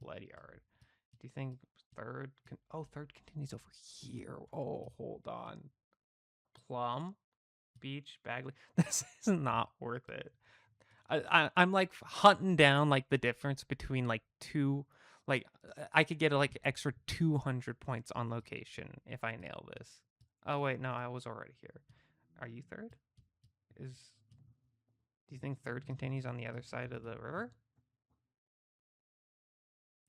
Ledyard. Do you think third continues over here? Oh, hold on. Plum, Beach, Bagley. This is not worth it. I'm like hunting down like the difference between like two, like I could get like extra 200 points on location if I nail this. Oh wait, no, I was already here. Are you third? Do you think third continues on the other side of the river?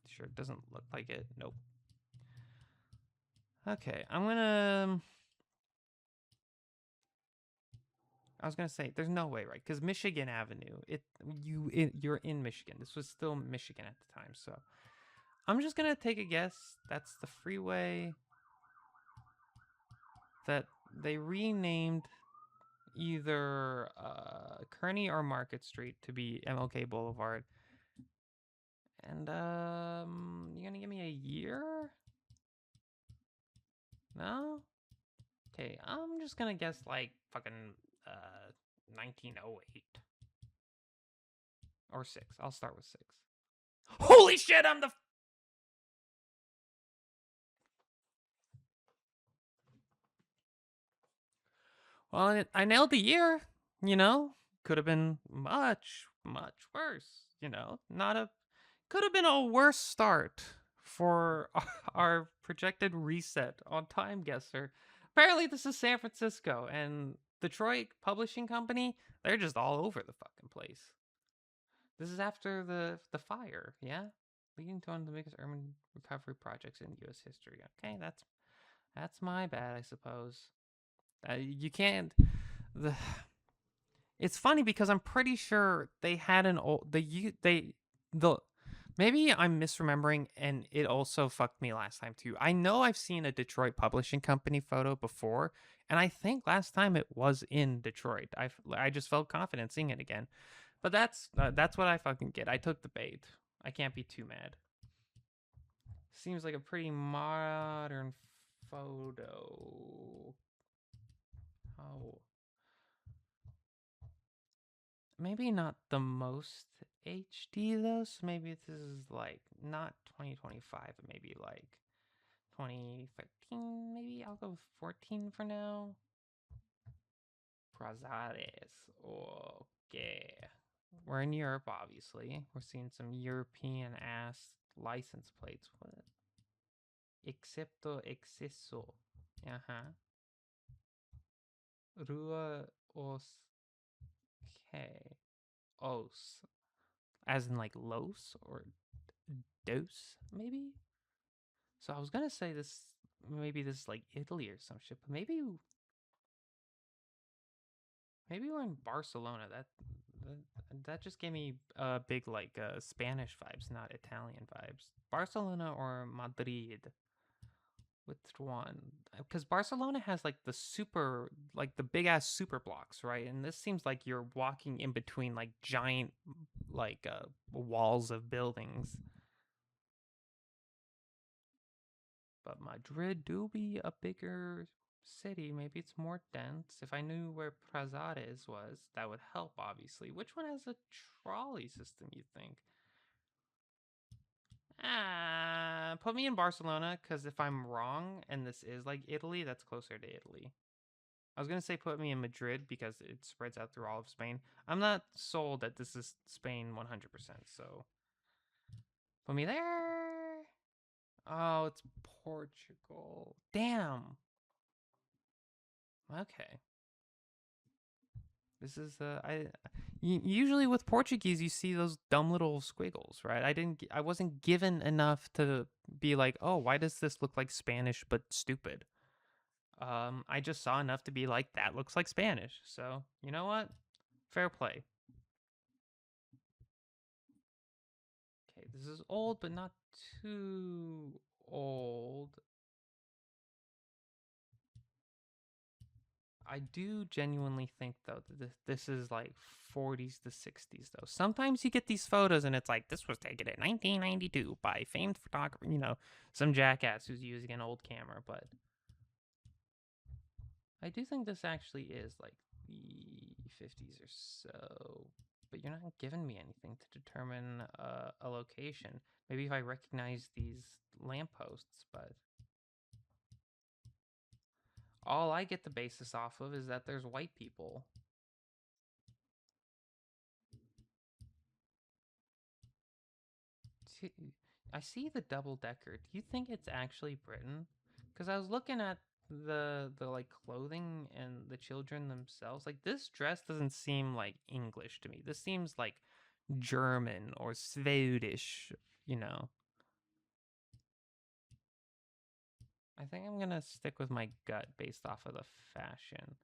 Sure, it doesn't look like it. Nope. Okay, I was gonna say there's no way, right? Because Michigan Avenue, you're in Michigan. This was still Michigan at the time, so I'm just gonna take a guess. That's the freeway that they renamed either Kearney or Market Street to be MLK Boulevard. And you gonna give me a year? No? Okay, I'm just gonna guess like fucking 1908 or 6. I'll start with 6. Holy shit, I'm the Well, I nailed the year, Could have been much, much worse, could have been a worse start for our projected reset on Time Guesser. Apparently, this is San Francisco, and Detroit Publishing Company, they're just all over the fucking place. This is after the fire, yeah? Leading to one of the biggest urban recovery projects in U.S. history. Okay, that's my bad, I suppose. You can't. It's funny because I'm pretty sure they had an old maybe I'm misremembering and it also fucked me last time too. I know I've seen a Detroit Publishing Company photo before, and I think last time it was in Detroit. I just felt confident seeing it again, but that's what I fucking get. I took the bait. I can't be too mad. Seems like a pretty modern photo. Oh. Maybe not the most HD though, so maybe this is like not 2025, but maybe like 2013, maybe I'll go with 14 for now. Prazares. Okay. We're in Europe, obviously. We're seeing some European ass license plates. What? Excepto exceso. Uh-huh. Rua os. Okay. Os. As in like Los or Dos, maybe? So I was gonna say maybe this is like Italy or some shit, but maybe we're in Barcelona. That just gave me big like Spanish vibes, not Italian vibes. Barcelona or Madrid? Which one? Because Barcelona has like the big ass super blocks, right? And this seems like you're walking in between like giant like walls of buildings. But Madrid do be a bigger city. Maybe it's more dense. If I knew where Prazares was, that would help, obviously. Which one has a trolley system, you think? Put me in Barcelona, because if I'm wrong and this is like Italy, that's closer to Italy. I was going to say put me in Madrid because it spreads out through all of Spain. I'm not sold that this is Spain 100%, so put me there. Oh, it's Portugal. Damn. Okay. This is usually with Portuguese you see those dumb little squiggles, right? I wasn't given enough to be like, "Oh, why does this look like Spanish but stupid?" I just saw enough to be like, "That looks like Spanish." So, you know what? Fair play. Okay, this is old but not too old. I do genuinely think though that this is like 40s to 60s though. Sometimes you get these photos and it's like this was taken in 1992 by famed photographer, some jackass who's using an old camera, but I do think this actually is like the 50s or so. But you're not giving me anything to determine a location. Maybe if I recognize these lampposts, but all I get the basis off of is that there's white people. I see the double decker. Do you think it's actually Britain? Because I was looking at the like clothing and the children themselves. Like this dress doesn't seem like English to me. This seems like German or Swedish. You know. I think I'm gonna stick with my gut based off of the fashion.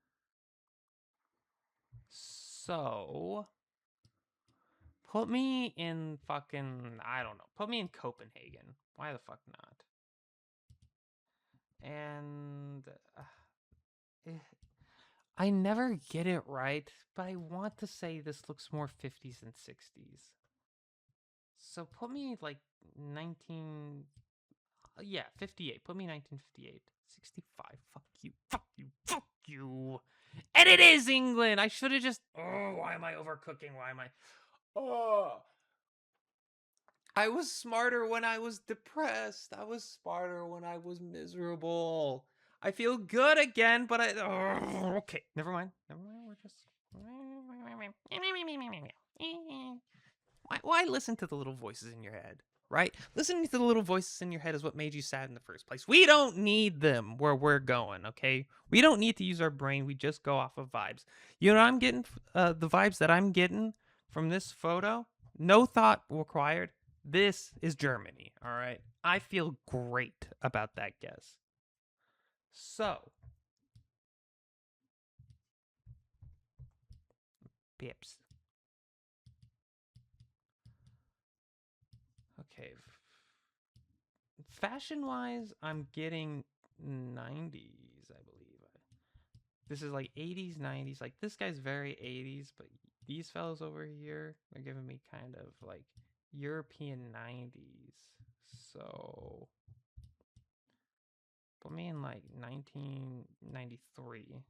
So put me in fucking I don't know. Put me in Copenhagen. Why the fuck not? And eh, I never get it right, but I want to say this looks more 50s and 60s. So put me like 19 yeah, 58. Put me 1958. 65. Fuck you. Fuck you. Fuck you. And it is England. I should have just why am I overcooking? Why am I Oh, I was smarter when I was depressed. I was smarter when I was miserable. I feel good again, but okay. Never mind. Never mind. We're just. Why listen to the little voices in your head, right? Listening to the little voices in your head is what made you sad in the first place. We don't need them where we're going, okay? We don't need to use our brain. We just go off of vibes. You know what I'm getting? The vibes that I'm getting from this photo, no thought required. This is Germany, all right? I feel great about that guess. So, pips. Okay. Fashion wise, I'm getting 90s, I believe. This is like 80s, 90s. Like this guy's very 80s, but these fellows over here, they're giving me kind of like European 90s. So put me in like 1993.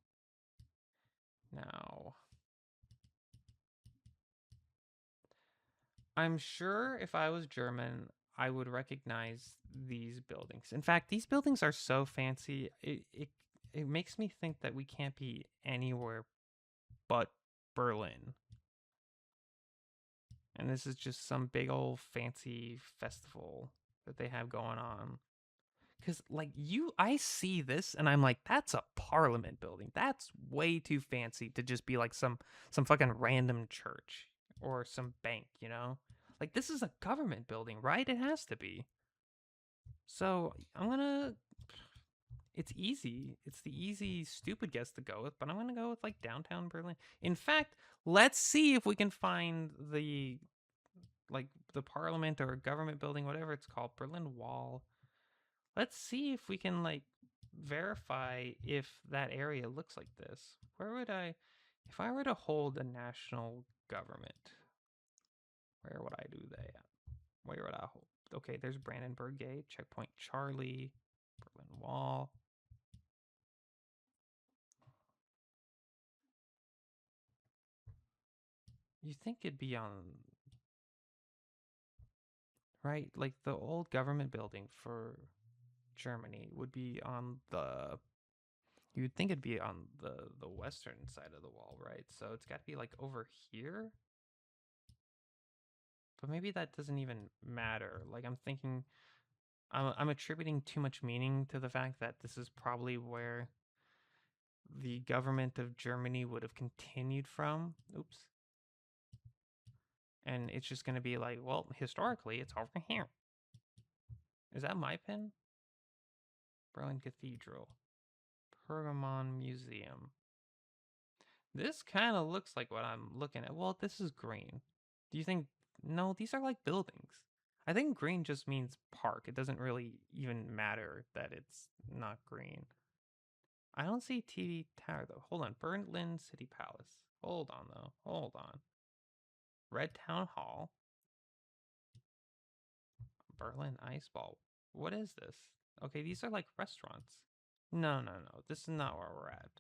Now, I'm sure if I was German, I would recognize these buildings. In fact, these buildings are so fancy. It makes me think that we can't be anywhere but Berlin. And this is just some big old fancy festival that they have going on. Cause like I see this and I'm like, that's a parliament building. That's way too fancy to just be like some fucking random church or some bank, you know? Like this is a government building, right? It has to be. So I'm gonna. It's easy. It's the easy, stupid guess to go with, but I'm gonna go with like downtown Berlin. In fact, let's see if we can find the like the parliament or government building, whatever it's called, Berlin Wall. Let's see if we can like verify if that area looks like this. Where would if I were to hold a national government, where would I do that? Where would I hold? Okay, there's Brandenburg Gate, Checkpoint Charlie, Berlin Wall. You think it'd be on, right? Like the old government building for Germany would be on the you'd think it'd be on the western side of the wall, right? So it's got to be like over here. But maybe that doesn't even matter. Like I'm thinking, I'm attributing too much meaning to the fact that this is probably where the government of Germany would have continued from. Oops. And it's just going to be like, well, historically, it's over here. Is that my pen? Berlin Cathedral. Pergamon Museum. This kind of looks like what I'm looking at. Well, this is green. Do you think... No, these are like buildings. I think green just means park. It doesn't really even matter that it's not green. I don't see TV Tower, though. Hold on. Berlin City Palace. Hold on, though. Hold on. Red Town Hall. Berlin Ice Ball. What is this? Okay, these are like restaurants. No. This is not where we're at.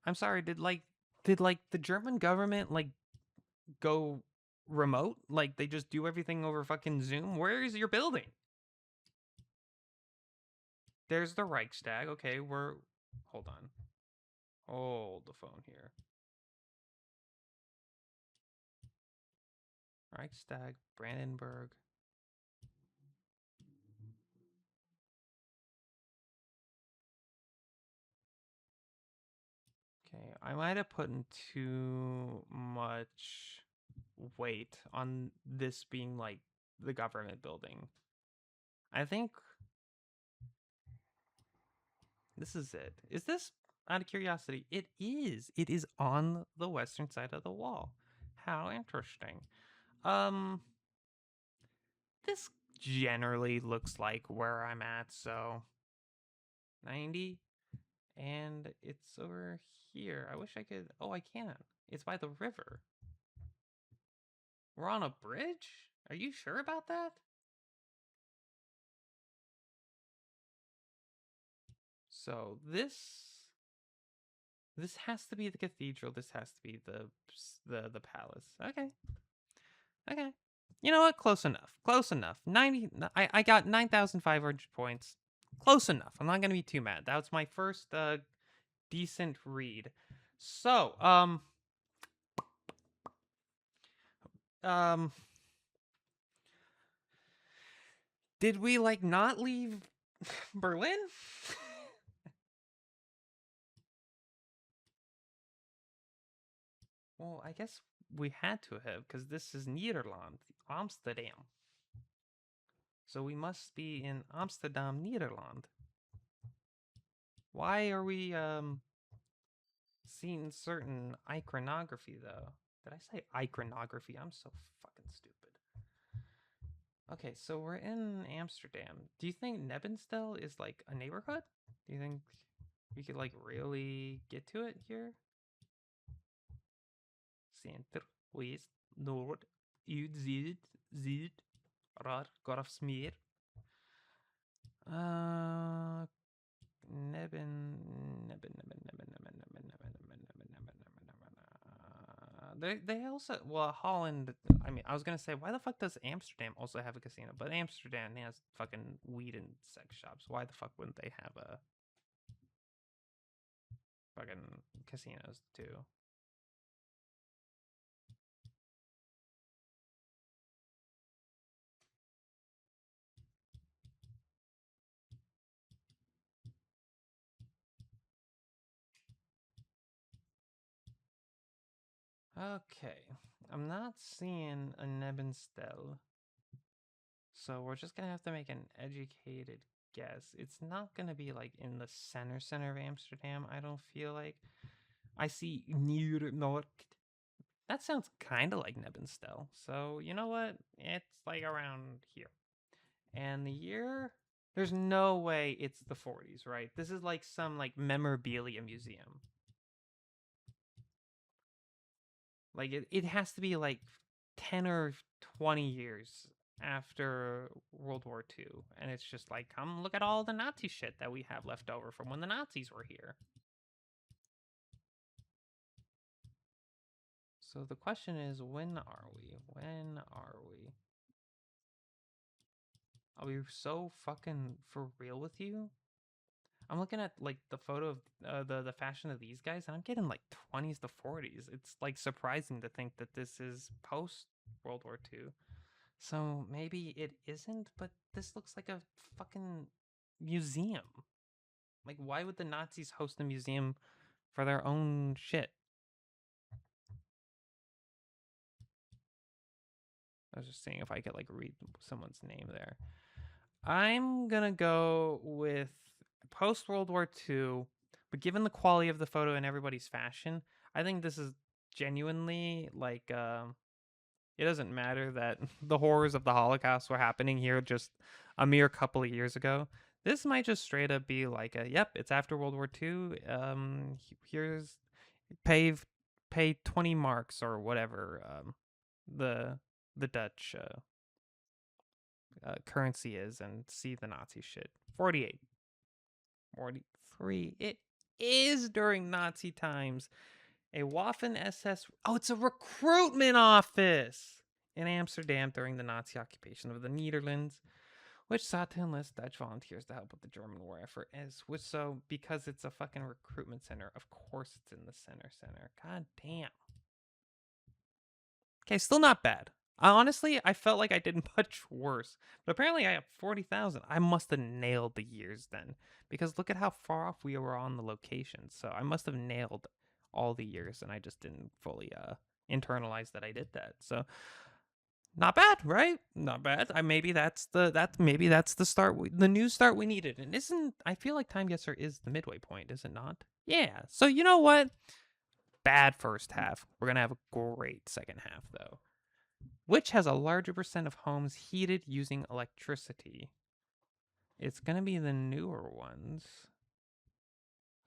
I'm sorry, did the German government like go remote? Like they just do everything over fucking Zoom? Where is your building? There's the Reichstag. Okay, hold on. Hold the phone here. Reichstag, Brandenburg. Okay, I might have put in too much weight on this being like the government building. I think this is it. Is this, out of curiosity? It is. It is on the western side of the wall. How interesting. This generally looks like where I'm at, so 90, and it's over here. I wish I could. Oh, I can. It's by the river. We're on a bridge? Are you sure about that? So this has to be the cathedral. This has to be the palace. Okay. You know what? Close enough. 90. I got 9,500 points. Close enough. I'm not gonna be too mad. That was my first decent read. So did we like not leave Berlin? Well, I guess we had to have, because this is Nederland, Amsterdam. So we must be in Amsterdam, Nederland. Why are we seeing certain iconography though? Did I say iconography? I'm so fucking stupid. Okay, so we're in Amsterdam. Do you think Nebenstel is like a neighborhood? Do you think we could like really get to it here? Center, West, Noord, Zuid, Zuid, Rar, Korfsmeer. They also, well, Holland. I mean, I was gonna say, why the fuck does Amsterdam also have a casino? But Amsterdam has fucking weed and sex shops. Why the fuck wouldn't they have a fucking casinos too? Okay, I'm not seeing a Nebenstel. So we're just gonna have to make an educated guess. It's not gonna be like in the center of Amsterdam, I don't feel like. I see Nieuw-Noord. That sounds kind of like Nebenstel. So you know what? It's like around here. And the year? There's no way it's the 40s, right? This is like some like memorabilia museum. Like it has to be like 10 or 20 years after World War II. And it's just like, come look at all the Nazi shit that we have left over from when the Nazis were here. So the question is, when are we? Are we so fucking for real with you? I'm looking at like the photo of the fashion of these guys, and I'm getting like 20s to 40s. It's like surprising to think that this is post World War II. So maybe it isn't, but this looks like a fucking museum. Like, why would the Nazis host a museum for their own shit? I was just seeing if I could like read someone's name there. I'm gonna go with post World War II, but given the quality of the photo and everybody's fashion, I think this is genuinely like it doesn't matter that the horrors of the Holocaust were happening here just a mere couple of years ago. This might just straight up be like a yep, it's after World War II. Here's pay pay 20 marks or whatever the Dutch currency is and see the Nazi shit. 48. 43. It is during Nazi times. A Waffen SS. Oh, it's a recruitment office in Amsterdam during the Nazi occupation of the Netherlands, which sought to enlist Dutch volunteers to help with the German war effort. So because it's a fucking recruitment center, of course it's in the center. God damn. Okay, still not bad. I felt like I did much worse. But apparently I have 40,000. I must have nailed the years then. Because look at how far off we were on the locations. So I must have nailed all the years and I just didn't fully internalize that I did that. So not bad, right? Not bad. Maybe that's the start, the new start we needed. And I feel like Time Guesser is the midway point, is it not? Yeah. So you know what? Bad first half. We're gonna have a great second half though. Which has a larger percent of homes heated using electricity? It's going to be the newer ones.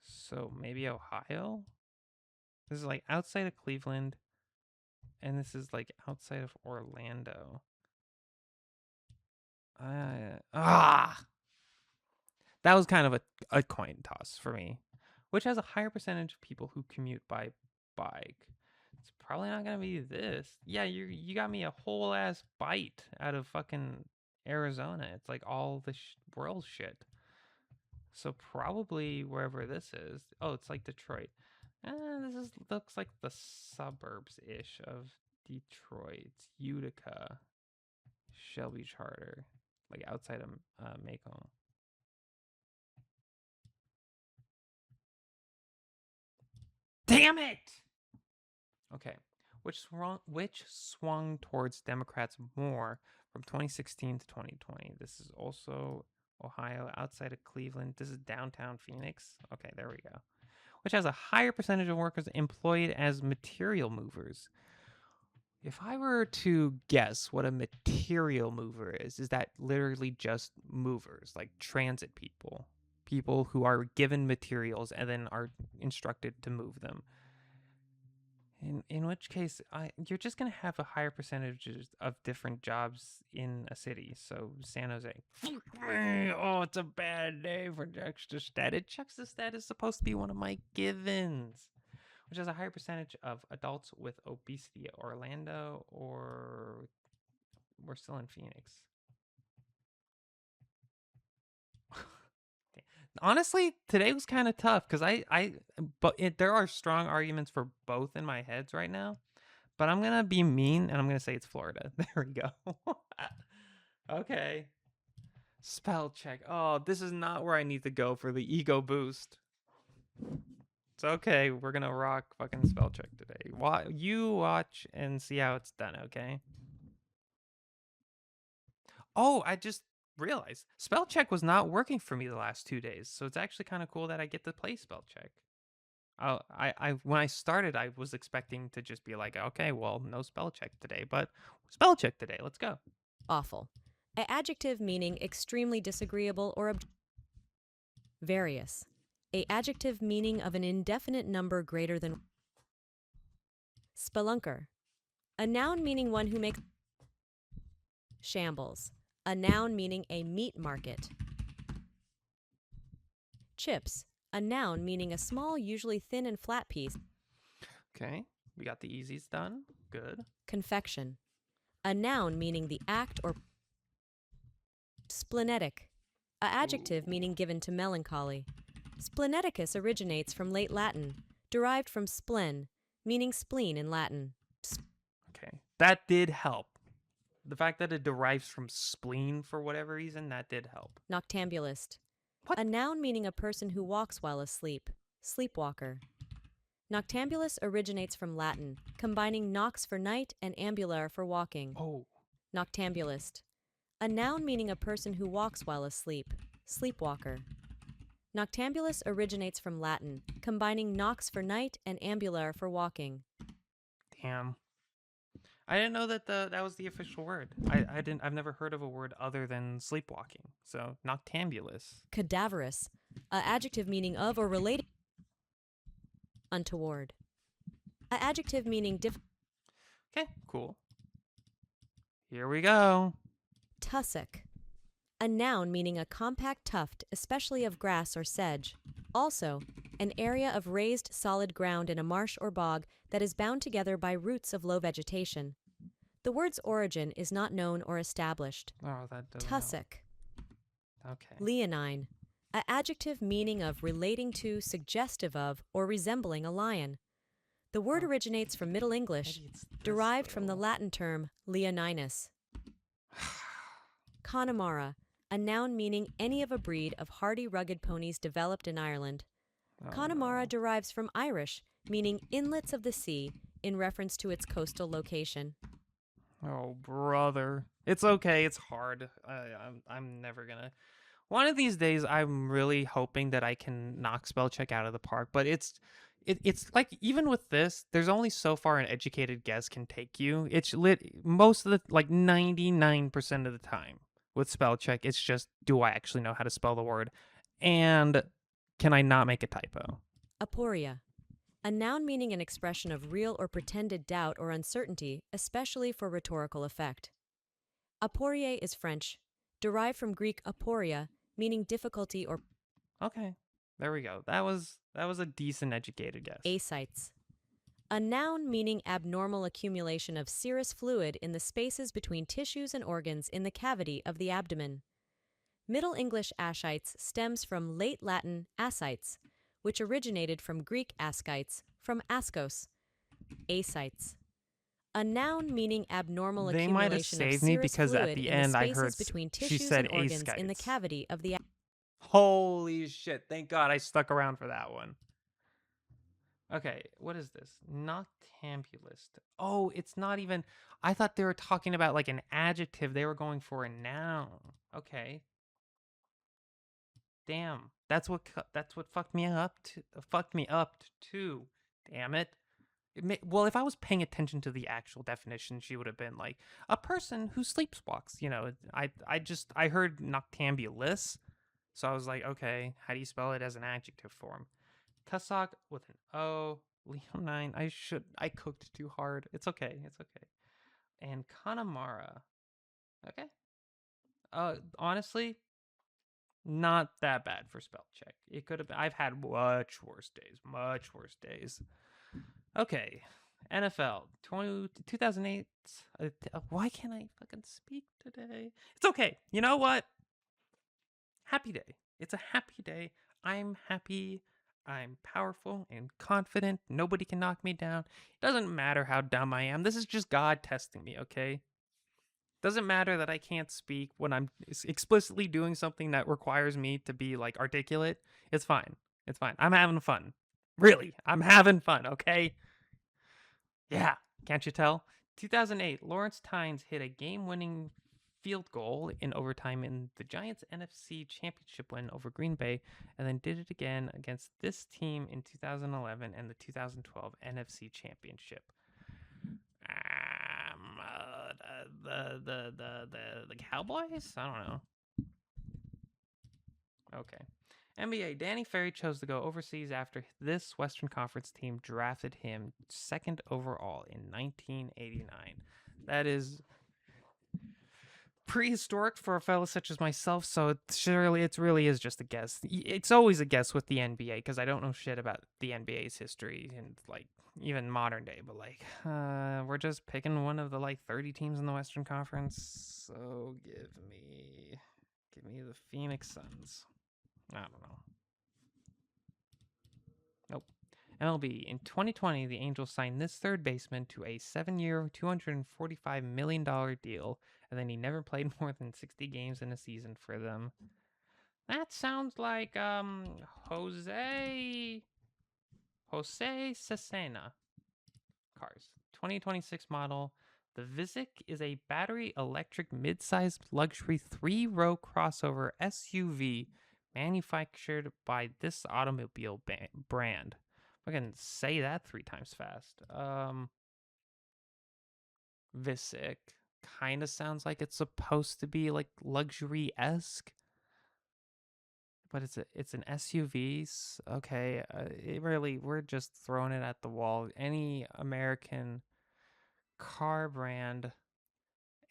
So maybe Ohio? This is like outside of Cleveland. And this is like outside of Orlando. That was kind of a coin toss for me. Which has a higher percentage of people who commute by bike? It's probably not gonna be this. Yeah, you got me a whole ass bite out of fucking Arizona. It's like all the world shit. So probably wherever this is. Oh, it's like Detroit. Looks like the suburbs ish of Detroit. It's Utica, Shelby Charter, like outside of Macomb. Damn it! Okay, which swung towards Democrats more from 2016 to 2020. This is also Ohio, outside of Cleveland. This is downtown Phoenix. Okay, there we go. Which has a higher percentage of workers employed as material movers. If I were to guess what a material mover is that literally just movers, like transit people, people who are given materials and then are instructed to move them. In which case, you're just going to have a higher percentage of different jobs in a city. So San Jose. Oh, it's a bad day for Juxtastatic. Juxtastatic is supposed to be one of my givens, which has a higher percentage of adults with obesity. Orlando, or we're still in Phoenix. Honestly, today was kind of tough because there are strong arguments for both in my heads right now. But I'm gonna be mean and I'm gonna say it's Florida. There we go. Okay. Spell check. Oh, this is not where I need to go for the ego boost. It's okay. We're gonna rock fucking spell check today. You watch and see how it's done, okay? Oh, I just realized spell check was not working for me the last 2 days, so it's actually kind of cool that I get to play spell check. When I started, I was expecting to just be like, okay, well, no spell check today, but spell check today. Let's go. Awful. A adjective meaning extremely disagreeable or various. A adjective meaning of an indefinite number greater than. Spelunker. A noun meaning one who makes. Shambles. A noun meaning a meat market. Chips. A noun meaning a small, usually thin and flat piece. Okay, we got the easies done. Good. Confection. A noun meaning the act or. Splenetic. A adjective meaning given to melancholy. Spleneticus originates from late Latin, derived from splen, meaning spleen in Latin. Okay. That did help. The fact that it derives from spleen for whatever reason, that did help. Noctambulist. What? A noun meaning a person who walks while asleep. Sleepwalker. Noctambulus originates from Latin, combining nox for night and ambulare for walking. Oh. Noctambulist. A noun meaning a person who walks while asleep. Sleepwalker. Noctambulus originates from Latin, combining nox for night and ambulare for walking. Damn. I didn't know that that was the official word. I've never heard of a word other than sleepwalking. So noctambulous. Cadaverous. A adjective meaning of or related. Untoward. A adjective meaning Okay, cool. Here we go. tussock. A noun meaning a compact tuft, especially of grass or sedge. Also, an area of raised solid ground in a marsh or bog that is bound together by roots of low vegetation. The word's origin is not known or established. Oh, that doesn't help. Tussock. Okay. Leonine. A adjective meaning of relating to, suggestive of, or resembling a lion. The word originates from Middle English, Maybe it's this, derived from the though. Latin term leoninus. Connemara. A noun meaning any of a breed of hardy, rugged ponies developed in Ireland. Oh, Connemara no. derives from Irish, meaning inlets of the sea, in reference to its coastal location. Oh, brother. It's okay. It's hard. I'm never gonna. One of these days, I'm really hoping that I can knock spell check out of the park. But it's like even with this, there's only so far an educated guess can take you. It's most of the 99% of the time with spell check. It's just, do I actually know how to spell the word, and can I not make a typo? Aporia. A noun meaning an expression of real or pretended doubt or uncertainty, especially for rhetorical effect. Aporie is French, derived from Greek aporia, meaning difficulty or Okay, there we go. That was a decent educated guess. ascites. A noun meaning abnormal accumulation of serous fluid in the spaces between tissues and organs in the cavity of the abdomen. Middle English ascites stems from late Latin ascites, which originated from Greek ascites, from ascos. Ascites. A noun meaning abnormal They might have accumulation of saved me serous because at fluid the in end the I spaces heard between she tissues said and organs in the ascites. cavity of the Holy shit! Thank God I stuck around for that one. Okay, what is this? Noctambulist. Oh, it's not even. I thought they were talking about like an adjective. They were going for a noun. Okay. Damn. That's what fucked me up. Fucked me up too. Damn it. Well, if I was paying attention to the actual definition, she would have been like a person who sleepwalks. You know, I heard noctambulous, so I was like, okay, how do you spell it as an adjective form? Tussock with an O. Leonine. I cooked too hard. It's okay. It's okay. And Connemara. Okay. Honestly, not that bad for spell check. It could have been. I've had much worse days. Much worse days. Okay. NFL 2008. Why can't I fucking speak today? It's okay. You know what? Happy day. It's a happy day. I'm happy. I'm powerful and confident. Nobody can knock me down. It doesn't matter how dumb I am. This is just God testing me, okay? Doesn't matter that I can't speak when I'm explicitly doing something that requires me to be like articulate. It's fine. It's fine. I'm having fun. Really, I'm having fun, okay? Yeah, can't you tell? 2008, Lawrence Tynes hit a game-winning field goal in overtime in the Giants' NFC Championship win over Green Bay, and then did it again against this team in 2011 and the 2012 NFC Championship. The Cowboys? I don't know. Okay. NBA, Danny Ferry chose to go overseas after this Western Conference team drafted him second overall in 1989. That is prehistoric for a fellow such as myself, so it really is just a guess. It's always a guess with the NBA because I don't know shit about the NBA's history and like even modern day, but like we're just picking one of the like 30 teams in the Western Conference. So give me the Phoenix Suns. I don't know. MLB. In 2020, the Angels signed this third baseman to a 7-year, $245 million deal, and then he never played more than 60 games in a season for them. That sounds like Jose Cesena. Cars. 2026 model. The Visic is a battery electric mid-sized luxury 3-row crossover SUV manufactured by this automobile brand. I can say that 3 times fast. Visic kind of sounds like it's supposed to be like luxury-esque, but it's an SUV. Okay, we're just throwing it at the wall. Any American car brand,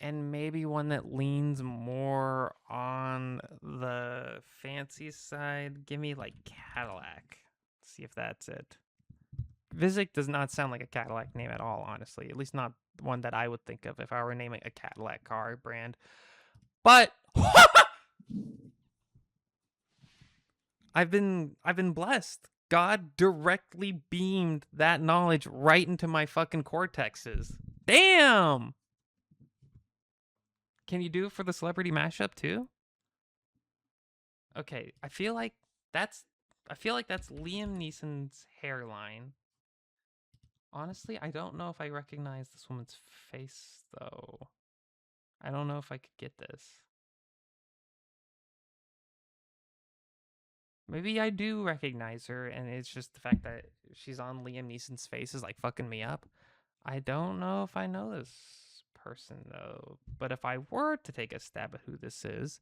and maybe one that leans more on the fancy side. Give me like Cadillac. See if that's it. Visic does not sound like a Cadillac name at all, honestly. At least not one that I would think of if I were naming a Cadillac car brand. But I've been blessed. God directly beamed that knowledge right into my fucking cortexes. Damn! Can you do it for the celebrity mashup too? Okay, I feel like that's Liam Neeson's hairline. Honestly, I don't know if I recognize this woman's face though. I don't know if I could get this. Maybe I do recognize her, and it's just the fact that she's on Liam Neeson's face is like fucking me up. I don't know if I know this person though, but if I were to take a stab at who this is,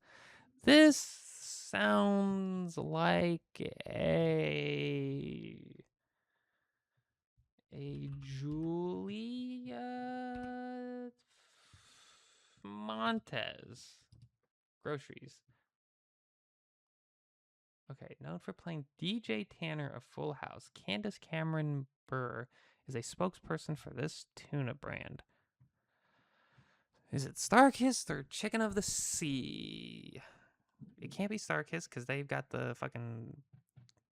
this sounds like a Julia Montez. Groceries. Okay, known for playing DJ Tanner of Full House, Candace Cameron Burr is a spokesperson for this tuna brand. Is it Starkist or Chicken of the Sea? It can't be Starkist because they've got the fucking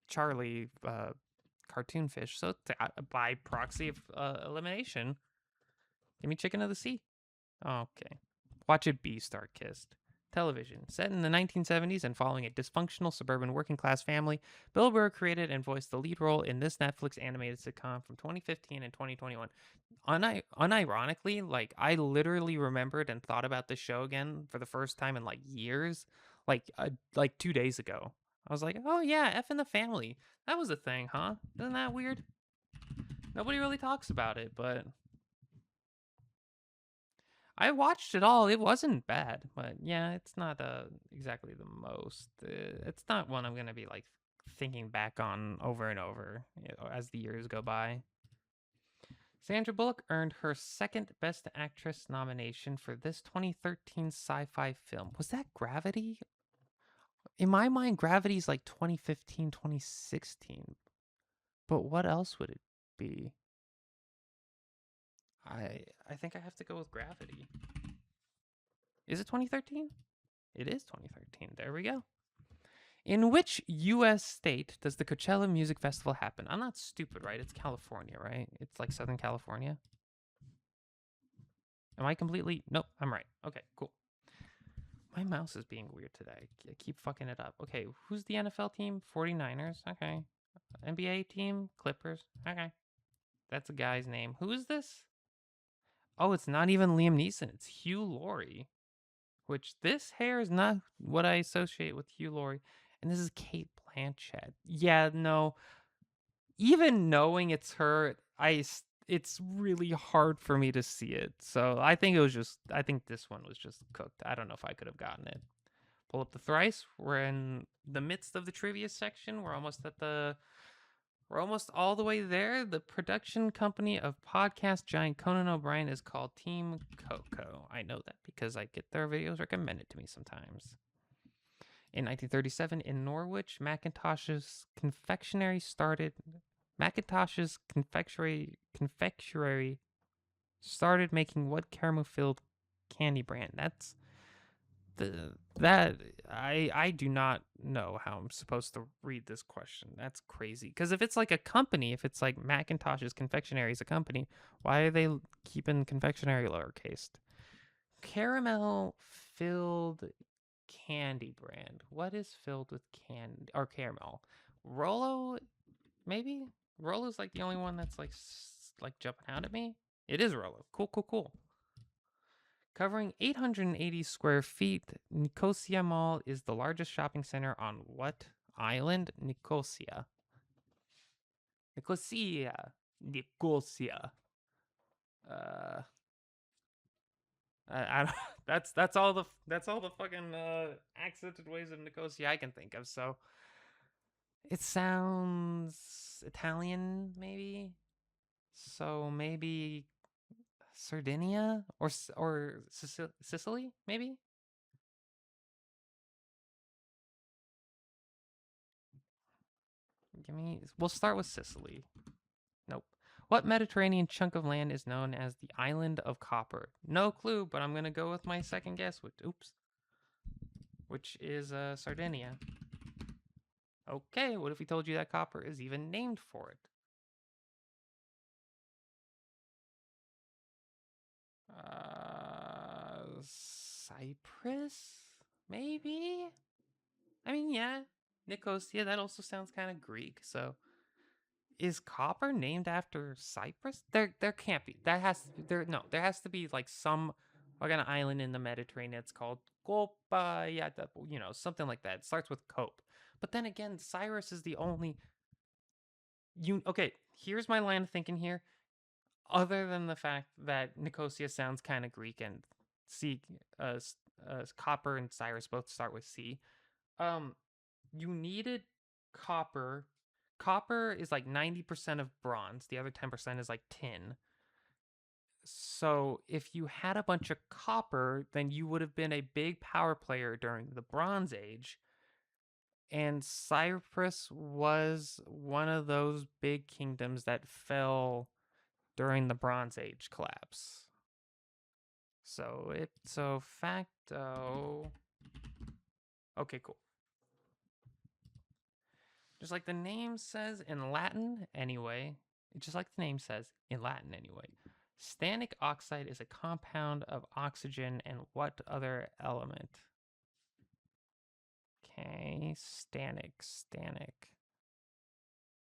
Charlie cartoon fish. So by proxy of elimination, give me Chicken of the Sea. Okay. Watch it be Starkist. Television. Set in the 1970s and following a dysfunctional suburban working class family, Bill Burr created and voiced the lead role in this Netflix animated sitcom from 2015 and 2021. Unironically, like I literally remembered and thought about this show again for the first time in like years, like 2 days ago. I was like, oh yeah, F in the Family. That was a thing, huh? Isn't that weird? Nobody really talks about it, but I watched it all. It wasn't bad, but yeah, it's not exactly the most. It's not one I'm gonna be like thinking back on over and over as the years go by. Sandra Bullock earned her second Best Actress nomination for this 2013 sci-fi film. Was that Gravity? In my mind, Gravity's like 2015, 2016. But what else would it be? I think I have to go with Gravity. Is it 2013? It is 2013. There we go. In which U.S. state does the Coachella Music Festival happen? I'm not stupid, right? It's California, right? It's like Southern California. Am I completely... Nope, I'm right. Okay, cool. My mouse is being weird today. I keep fucking it up. Okay, who's the NFL team? 49ers. Okay. NBA team? Clippers. Okay. That's a guy's name. Who is this? Oh, it's not even Liam Neeson. It's Hugh Laurie. Which this hair is not what I associate with Hugh Laurie. And this is Kate Blanchett. Yeah, no. Even knowing it's her, it's really hard for me to see it. So I think this one was just cooked. I don't know if I could have gotten it. Pull up the thrice. We're in the midst of the trivia section. We're almost all the way there. The production company of podcast giant Conan O'Brien is called Team Coco. I know that because I get their videos recommended to me sometimes. In 1937, in Norwich, Macintosh's confectionery started making what caramel-filled candy brand? that I do not know how I'm supposed to read this question. That's crazy. Because if it's like a company, if it's like Macintosh's Confectionery is a company, why are they keeping confectionery lowercase? Caramel filled candy brand. What is filled with candy or caramel? Rolo, maybe. Rolo's like the only one that's like jumping out at me. It is Rolo. Cool. Covering 880 square feet, Nicosia Mall is the largest shopping center on what island? Nicosia. I don't, that's all the fucking accented ways of Nicosia I can think of. So it sounds Italian, maybe. So maybe Sardinia or Sicily, maybe. We'll start with Sicily. Nope. What Mediterranean chunk of land is known as the Island of Copper? No clue, but I'm gonna go with my second guess, which is Sardinia. Okay, what if we told you that copper is even named for it? Cyprus? Maybe? I mean, yeah. Nicosia, that also sounds kind of Greek, so is copper named after Cyprus? There can't be. There has to be like some fucking island in the Mediterranean. It's called Copa, yeah, something like that. It starts with cope. But then again, Cyrus is the only okay, here's my line of thinking here. Other than the fact that Nicosia sounds kind of Greek and C, copper and Cyrus both start with C. You needed copper. Copper is like 90% of bronze. The other 10% is like tin. So if you had a bunch of copper, then you would have been a big power player during the Bronze Age. And Cyprus was one of those big kingdoms that fell during the Bronze Age collapse. So ipso facto. Okay, cool. Just like the name says in Latin, anyway. Just like the name says in Latin, anyway. Stannic oxide is a compound of oxygen and what other element? Okay, stannic.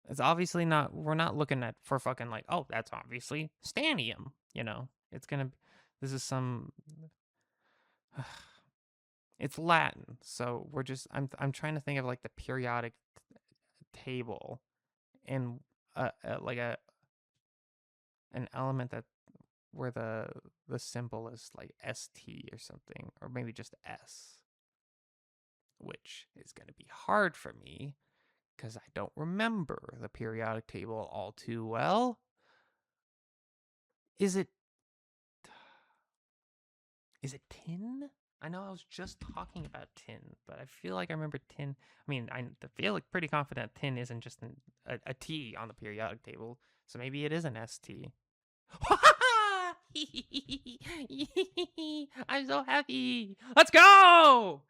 It's obviously not, we're not looking at for fucking like, oh, that's obviously stannium, It's gonna, this is some, it's Latin, so we're just, I'm trying to think of like the periodic table and like an element that where the symbol is like ST or something, or maybe just S, which is going to be hard for me because I don't remember the periodic table all too well. Is it tin? I know I was just talking about tin, but I feel like I remember tin. I mean, I feel like pretty confident tin isn't just a T on the periodic table, so maybe it is an ST. I'm so happy. Let's go.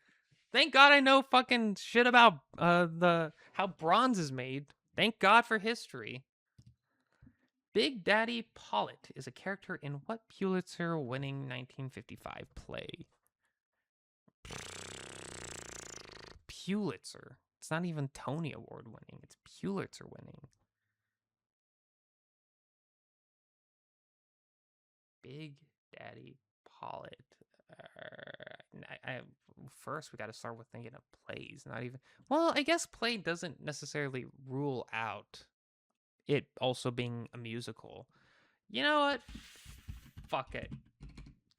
Thank God I know fucking shit about how bronze is made. Thank God for history. Big Daddy Pollitt is a character in what Pulitzer-winning 1955 play? Pulitzer. It's not even Tony Award winning. It's Pulitzer winning. Big Daddy Pollitt. First, we got to start with thinking of plays. Not even. Well, I guess play doesn't necessarily rule out it also being a musical. You know what? Fuck it.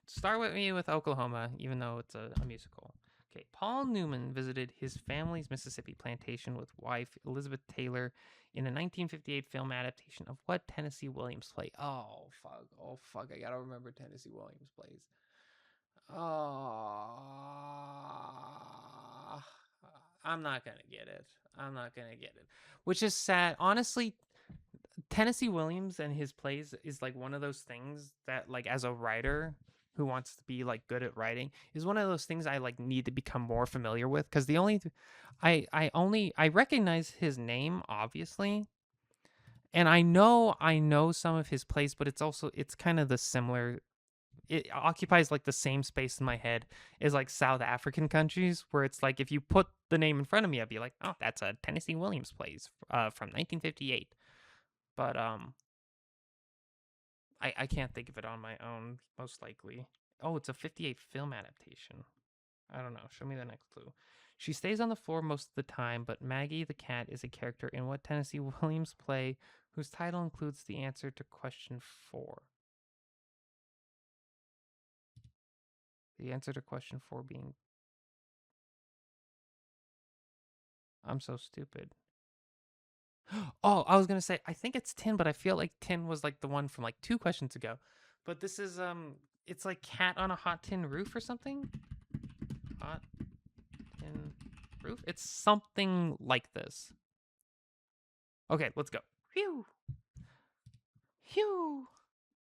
Start with me with Oklahoma, even though it's a musical. Okay, Paul Newman visited his family's Mississippi plantation with wife Elizabeth Taylor in a 1958 film adaptation of what Tennessee Williams play? Oh, fuck. I gotta remember Tennessee Williams plays. Oh, I'm not gonna get it. Which is sad. Honestly, Tennessee Williams and his plays is like one of those things that, like, as a writer, who wants to be like good at writing is one of those things I like need to become more familiar with, because the only I recognize his name obviously, and I know some of his plays, but it's kind of the similar, it occupies like the same space in my head as like South African countries, where it's like if you put the name in front of me, I'd be like, oh, that's a Tennessee Williams plays from 1958. But I can't think of it on my own, most likely. Oh, it's a 58 film adaptation. I don't know. Show me the next clue. She stays on the floor most of the time, but Maggie the cat is a character in what Tennessee Williams play whose title includes the answer to question 4? The answer to question 4 being... I'm so stupid. Oh, I was going to say, I think it's Tin, but I feel like Tin was like the one from like 2 questions ago. But this is, it's like Cat on a Hot Tin Roof or something? Hot Tin Roof? It's something like this. Okay, let's go. Phew. Phew.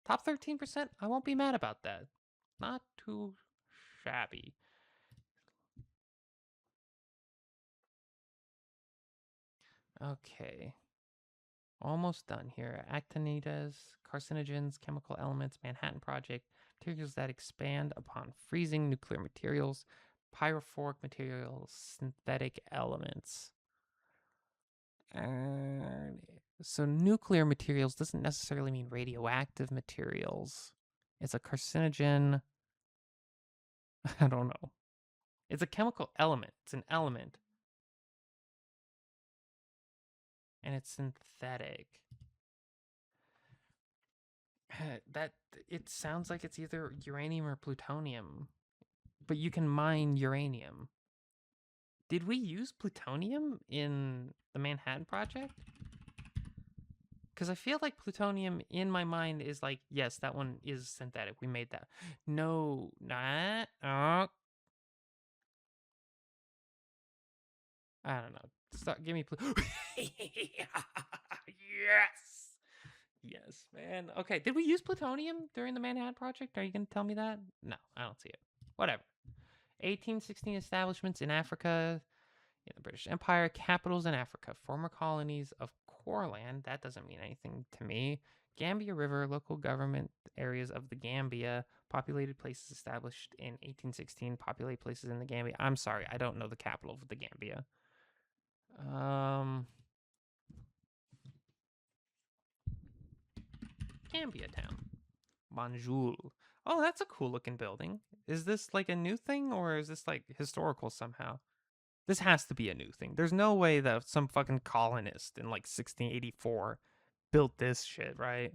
Top 13%? I won't be mad about that. Not too shabby. Okay. Almost done here. Actinides, carcinogens, chemical elements, Manhattan Project, materials that expand upon freezing, nuclear materials, pyrophoric materials, synthetic elements. So nuclear materials doesn't necessarily mean radioactive materials. It's a carcinogen. I don't know. It's a chemical element. It's an element. And it's synthetic. That it sounds like it's either uranium or plutonium, but you can mine uranium. Did we use plutonium in the Manhattan Project? Because I feel like plutonium in my mind is like, yes, that one is synthetic. We made that. No, not. I don't know. Start. Give me. Yes. Yes, man. Okay, did we use plutonium during the Manhattan Project? Are you going to tell me that? No, I don't see it. Whatever. 1816 establishments in Africa, in the British Empire, capitals in Africa, former colonies of Courland. That doesn't mean anything to me. Gambia River, local government areas of the Gambia, populated places established in 1816, populated places in the Gambia. I'm sorry, I don't know the capital of the Gambia. Gambia Town. Banjul. Oh, that's a cool looking building. Is this like a new thing, or is this like historical somehow? This has to be a new thing. There's no way that some fucking colonist in like 1684 built this shit, right?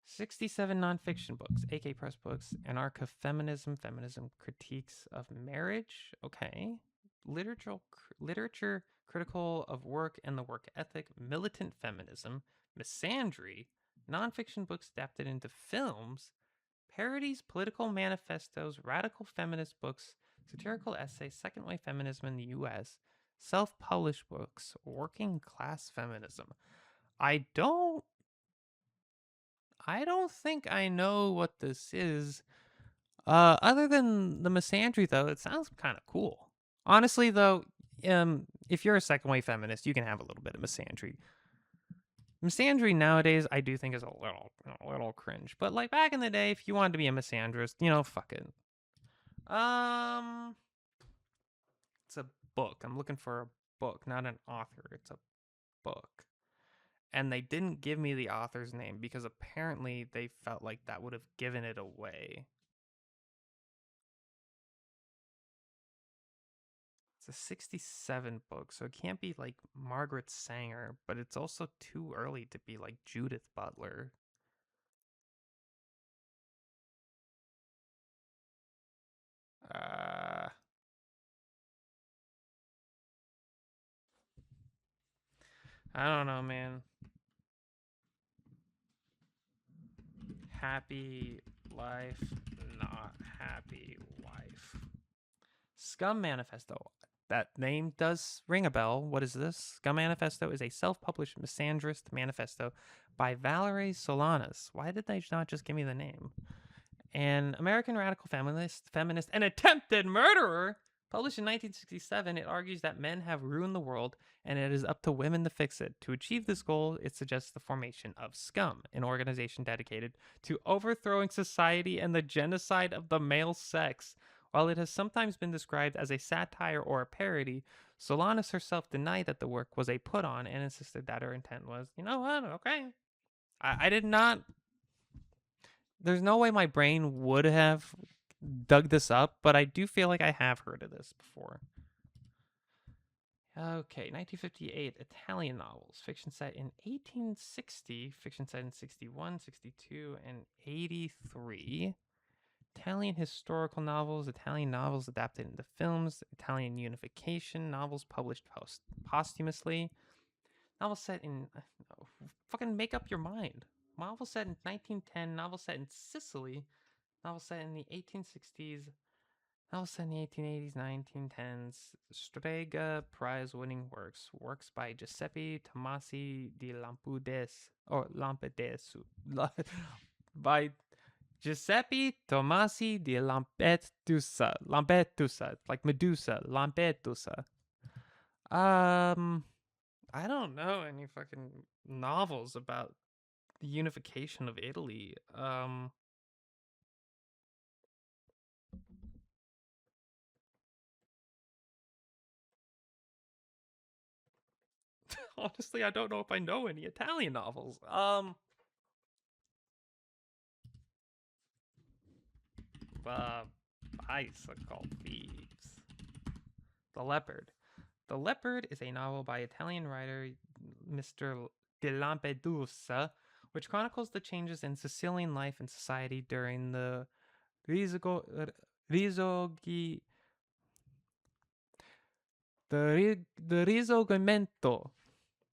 67 nonfiction books, AK Press books, anarcho-feminism, feminism critiques of marriage. Okay. Literature critical of work and the work ethic, militant feminism, misandry, nonfiction books adapted into films, parodies, political manifestos, radical feminist books, satirical essays, second wave feminism in the US, self-published books, working class feminism. I don't think I know what this is. Other than the misandry, though, it sounds kind of cool. Honestly, though, if you're a second wave feminist, you can have a little bit of misandry. Misandry nowadays, I do think is a little cringe. But like back in the day, if you wanted to be a misandrist, fuck it. It's a book. I'm looking for a book, not an author. It's a book. And they didn't give me the author's name because apparently they felt like that would have given it away. It's a 67 book, so it can't be like Margaret Sanger, but it's also too early to be like Judith Butler. I don't know, man. Happy life, not happy wife. Scum Manifesto. that name does ring a bell. What is this? Scum Manifesto is a self-published misandrist manifesto by Valerie Solanas. Why did they not just give me the name? An American radical feminist, and attempted murderer. Published in 1967, it argues that men have ruined the world and it is up to women to fix it. To achieve this goal, it suggests the formation of Scum, an organization dedicated to overthrowing society and the genocide of the male sex. While it has sometimes been described as a satire or a parody, Solanas herself denied that the work was a put on and insisted that her intent was, you know what, okay. I did not. There's no way my brain would have dug this up, but I do feel like I have heard of this before. Okay, 1958, Italian novels. Fiction set in 1860, fiction set in 61, 62, and 83. Italian historical novels, Italian novels adapted into films, Italian unification, novels published posthumously. Novels set in... fucking make up your mind. Novel set in 1910, novel set in Sicily, novel set in the 1860s, novel set in the 1880s, 1910s, Strega prize-winning works by Giuseppe Tomasi di Lampedusa, by Giuseppe Tomasi di Lampedusa, like Medusa, Lampedusa. I don't know any fucking novels about the unification of Italy. Honestly, I don't know if I know any Italian novels. Bicycle Thieves. The Leopard. The Leopard is a novel by Italian writer Mr. de Lampedusa, which chronicles the changes in Sicilian life and society during the Risorgimento.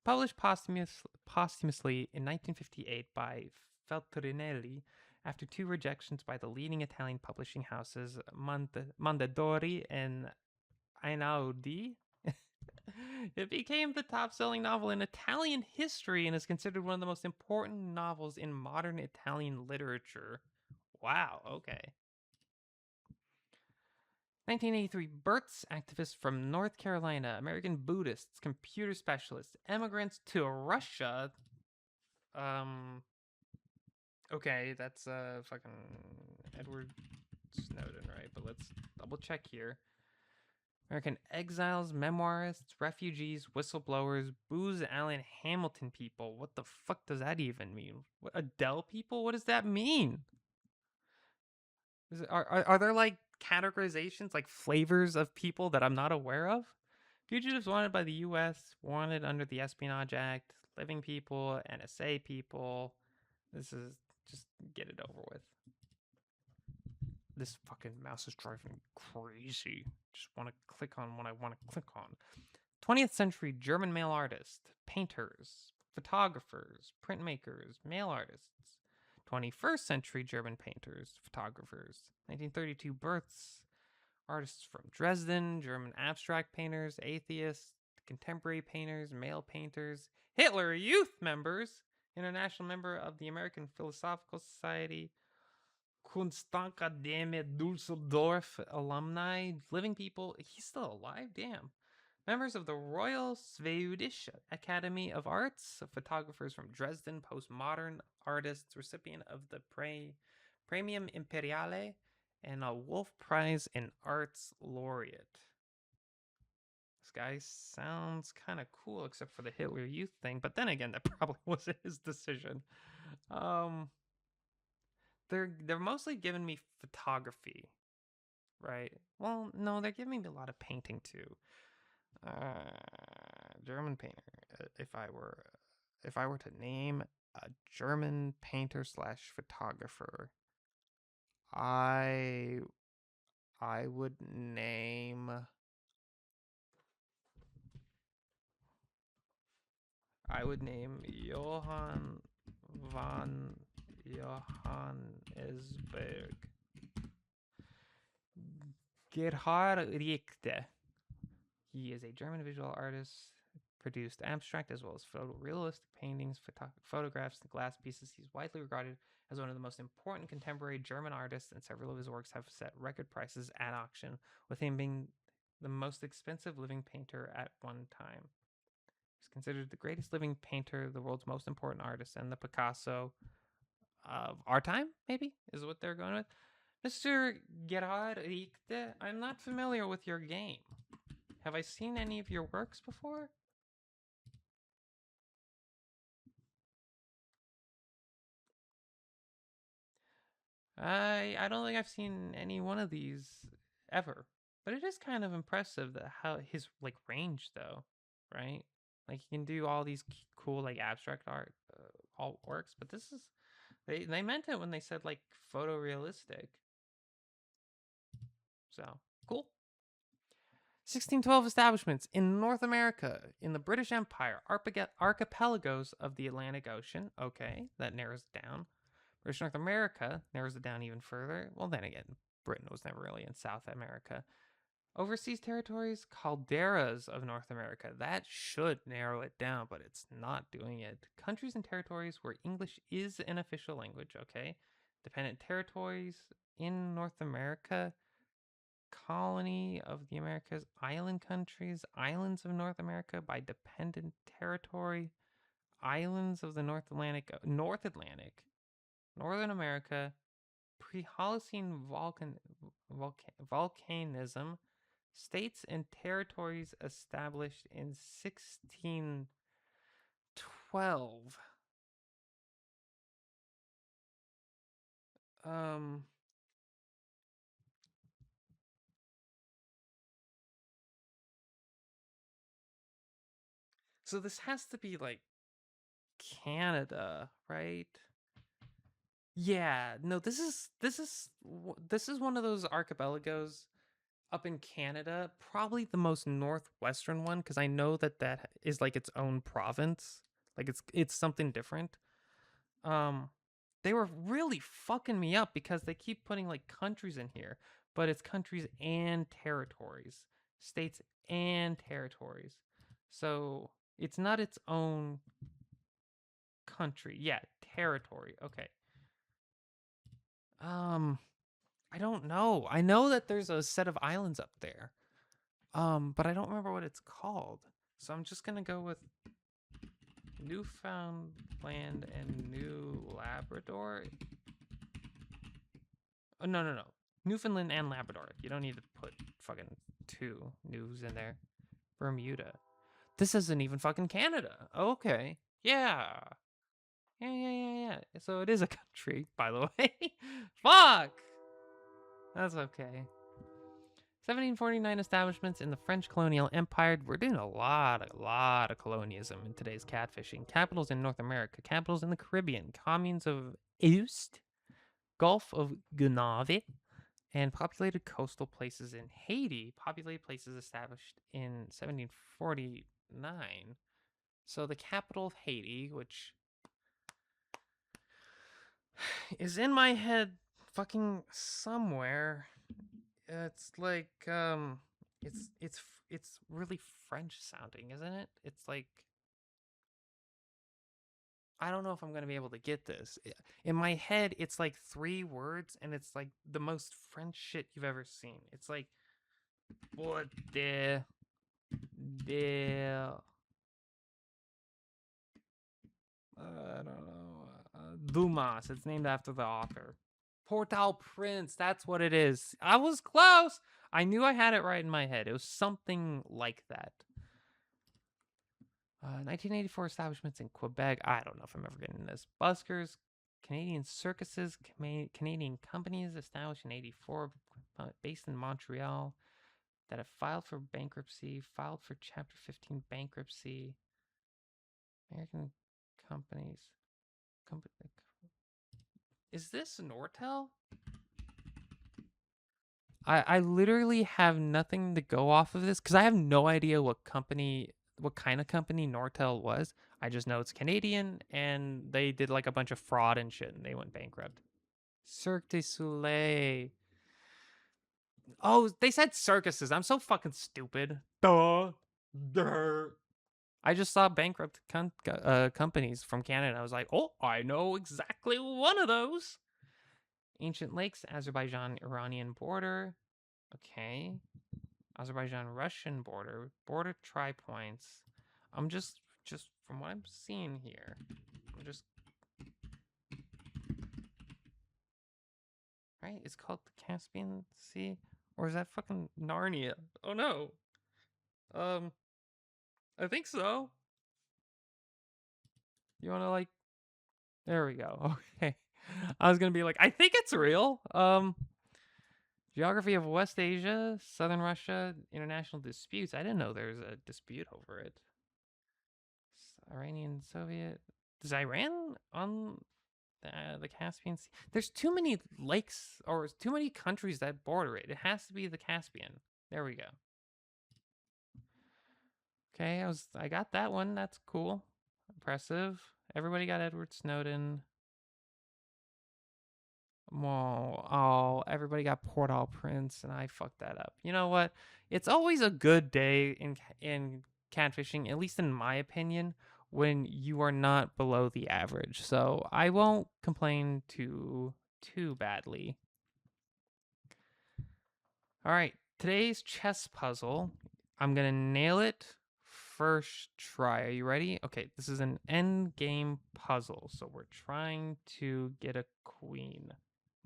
Published posthumously in 1958 by Feltrinelli after two rejections by the leading Italian publishing houses Mondadori and Einaudi. It became the top-selling novel in Italian history and is considered one of the most important novels in modern Italian literature. Wow, okay. 1983, Births, activists from North Carolina, American Buddhists, computer specialists, immigrants to Russia. Okay, that's fucking Edward Snowden, right? But let's double check here. American exiles, memoirists, refugees, whistleblowers, Booz Allen Hamilton people. What the fuck does that even mean? What, Adele people? What does that mean? Are there like categorizations, like flavors of people that I'm not aware of? Fugitives wanted by the U.S., wanted under the Espionage Act, living people, NSA people. This is just get it over with. This fucking mouse is driving me crazy. Just want to click on what I want to click on. 20th century German male artists, painters, photographers, printmakers, mail artists. 21st century German painters, photographers. 1932 births, artists from Dresden, German abstract painters, atheists, contemporary painters, male painters, Hitler Youth members, international member of the American Philosophical Society, Kunstakademie Dusseldorf alumni, living people. He's still alive, damn. Members of the Royal Swedish Academy of Arts, photographers from Dresden, postmodern artists, recipient of the Premium Imperiale, and a Wolf Prize in Arts laureate. This guy sounds kind of cool, except for the Hitler Youth thing, but then again, that probably wasn't his decision. They're mostly giving me photography, right? Well, no, they're giving me a lot of painting too. German painter. If I were to name a German painter slash photographer, I would name Johann von Johannesberg. Gerhard Richter. He is a German visual artist, produced abstract as well as photorealistic paintings, photographs, and glass pieces. He's widely regarded as one of the most important contemporary German artists, and several of his works have set record prices at auction, with him being the most expensive living painter at one time. He's considered the greatest living painter, the world's most important artist, and the Picasso of our time, maybe, is what they're going with. Mr. Gerhard Richter, I'm not familiar with your game. Have I seen any of your works before? I don't think I've seen any one of these ever. But it is kind of impressive that how his like range though, right? Like he can do all these cool like abstract art all works, but this is they meant it when they said like photorealistic. So, cool. 1612 establishments in North America, in the British Empire, archipelagos of the Atlantic Ocean. Okay, that narrows it down. British North America narrows it down even further. Well, then again, Britain was never really in South America. Overseas territories, calderas of North America. That should narrow it down, but it's not doing it. Countries and territories where English is an official language, okay? Dependent territories in North America. Colony of the Americas, island countries, islands of North America by dependent territory, islands of the North Atlantic, Northern America, pre-Holocene volcanism, states and territories established in 1612. So this has to be like Canada, right? Yeah, no, this is one of those archipelagos up in Canada, probably the most northwestern one because I know that is like its own province. Like it's something different. They were really fucking me up because they keep putting like countries in here, but it's countries and territories, states and territories. So, it's not its own country. Yeah, territory. Okay. I don't know. I know that there's a set of islands up there. But I don't remember what it's called. So I'm just gonna go with Newfoundland and New Labrador. Oh, no. Newfoundland and Labrador. You don't need to put fucking two news in there. Bermuda. This isn't even fucking Canada. Okay. Yeah. Yeah. So it is a country, by the way. Fuck! That's okay. 1749 establishments in the French colonial empire. We're doing a lot of colonialism in today's catfishing. Capitals in North America, capitals in the Caribbean, communes of Eust, Gulf of Gonave, and populated coastal places in Haiti. Populated places established in 1749. So the capital of Haiti, which is in my head fucking somewhere. It's like it's really French sounding, isn't it? It's like I don't know if I'm going to be able to get this. In my head it's like 3 words and it's like the most French shit you've ever seen. It's like what the I don't know. Dumas. It's named after the author. Port-au-Prince. That's what it is. I was close. I knew I had it right in my head. It was something like that. 1984 establishments in Quebec. I don't know if I'm ever getting this. Buskers, Canadian circuses, Canadian companies established in 84, based in Montreal, that have filed for bankruptcy, filed for Chapter 15 bankruptcy. American companies. Is this Nortel? I literally have nothing to go off of this because I have no idea what kind of company Nortel was. I just know it's Canadian and they did like a bunch of fraud and shit and they went bankrupt. Cirque du Soleil. Oh, they said circuses. I'm so fucking stupid. I just saw bankrupt companies from Canada. I was like, oh, I know exactly one of those. Ancient lakes, Azerbaijan-Iranian border. Okay. Azerbaijan-Russian border. Border tri-points. I'm just from what I'm seeing here, I'm just... Right? It's called the Caspian Sea? Or is that fucking Narnia? Oh no. I think so. You wanna like... There we go. Okay. I was gonna be like, I think it's real. Geography of West Asia, Southern Russia, international disputes. I didn't know there was a dispute over it. Iranian, Soviet. Does Iran on the Caspian Sea? There's too many lakes or too many countries that border it. It has to be the Caspian. There we go. Okay, I got that one. That's cool. Impressive. Everybody got Edward Snowden. Oh, everybody got Port-au-Prince, and I fucked that up. You know what? It's always a good day in catfishing, at least in my opinion, when you are not below the average. So I won't complain too badly. All right, today's chess puzzle. I'm gonna nail it first try. Are you ready? Okay, this is an end game puzzle, so we're trying to get a queen.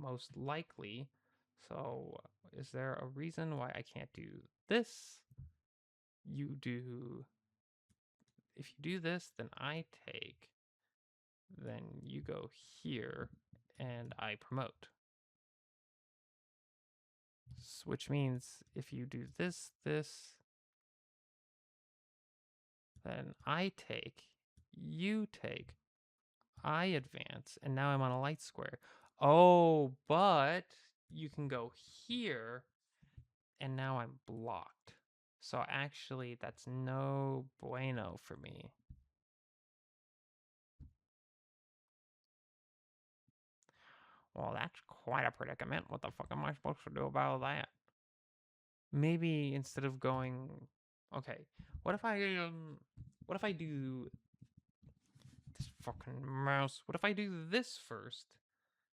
Most likely. So is there a reason why I can't do this? You do... If you do this, then I take. Then you go here, and I promote. Which means if you do this, then I take, you take, I advance, and now I'm on a light square. Oh, but you can go here, and now I'm blocked. So actually, that's no bueno for me. Well, that's quite a predicament. What the fuck am I supposed to do about that? Maybe instead of going... Okay, what if I do this fucking mouse? What if I do this first?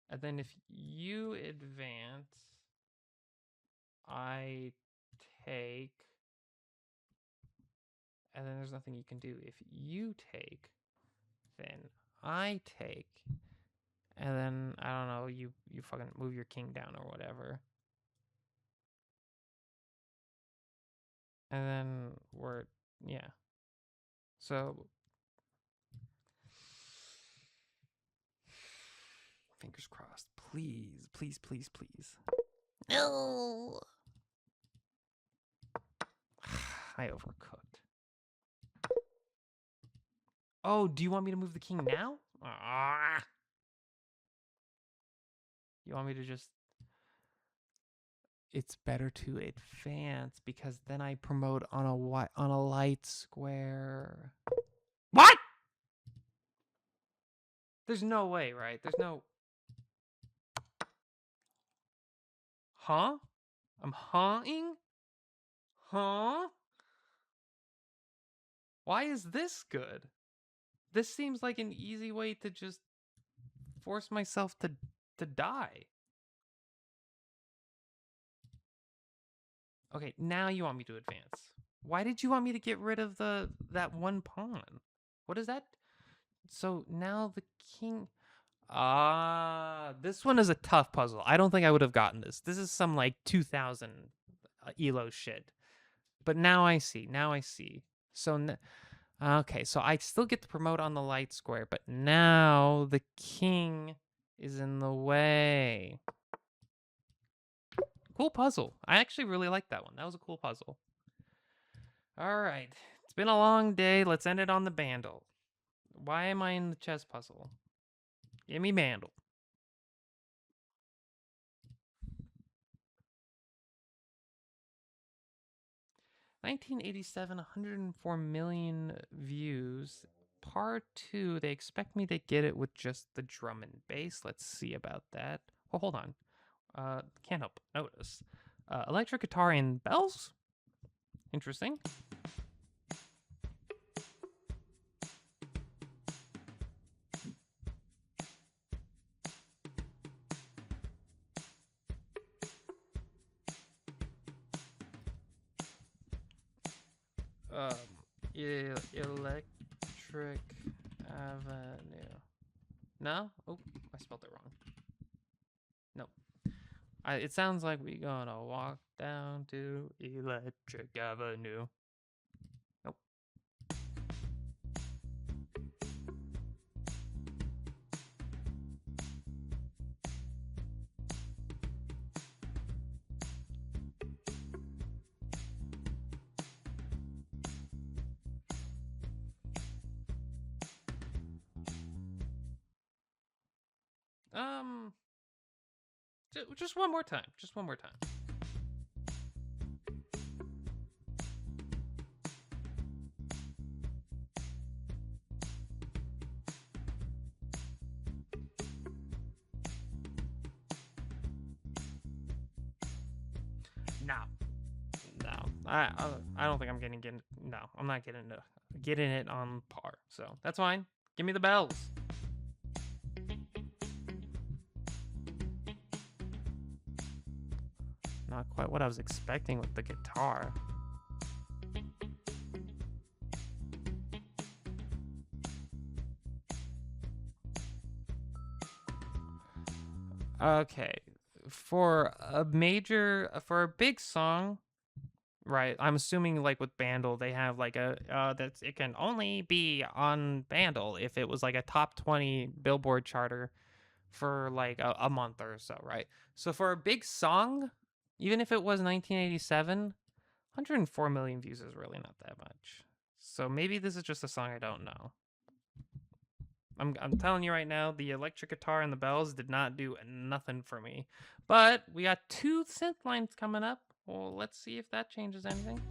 And then if you advance, I take, and then there's nothing you can do. If you take, then I take, and then, I don't know, you fucking move your king down or whatever. And then yeah. So, fingers crossed. Please, please, please, please. No! I overcooked. Oh, do you want me to move the king now? You want me to just... It's better to advance because then I promote on a light square. What? There's no way, right? There's no... Huh? I'm hawing? Huh? Why is this good? This seems like an easy way to just force myself to die. Okay, now you want me to advance. Why did you want me to get rid of that one pawn? What is that? So now the king... this one is a tough puzzle. I don't think I would have gotten this. This is some like 2000 ELO shit. But now I see. Now I see. So, okay, so I still get to promote on the light square, but now the king is in the way. Cool puzzle. I actually really like that one. That was a cool puzzle. All right. It's been a long day. Let's end it on the bandle. Why am I in the chess puzzle? Give me bandle. $1987, 104 million views. Part 2, they expect me to get it with just the drum and bass. Let's see about that. Oh, hold on. Can't help but notice. Electric guitar and bells? Interesting. Electric Avenue. No? Oh, I spelled it wrong. Nope. It sounds like we gonna walk down to Electric Avenue. Nope. Just one more time. Just one more time. No. I don't think I'm getting. No, I'm not getting it on par. So that's fine. Give me the bells. Not quite what I was expecting with the guitar. Okay, for a big song, right? I'm assuming like with Bandle, they have like that's it can only be on Bandle if it was like a top 20 Billboard charter for like a month or so, right? So for a big song, even if it was 1987, 104 million views is really not that much. So maybe this is just a song I don't know. I'm telling you right now, the electric guitar and the bells did not do nothing for me. But we got 2 synth lines coming up. Well, let's see if that changes anything.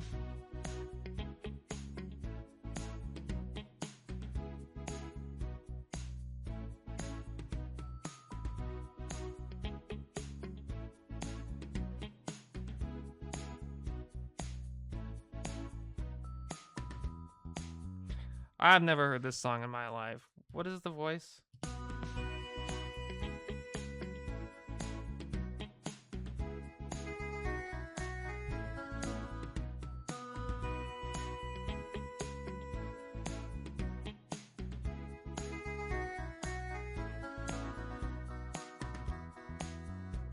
I've never heard this song in my life. What is the voice?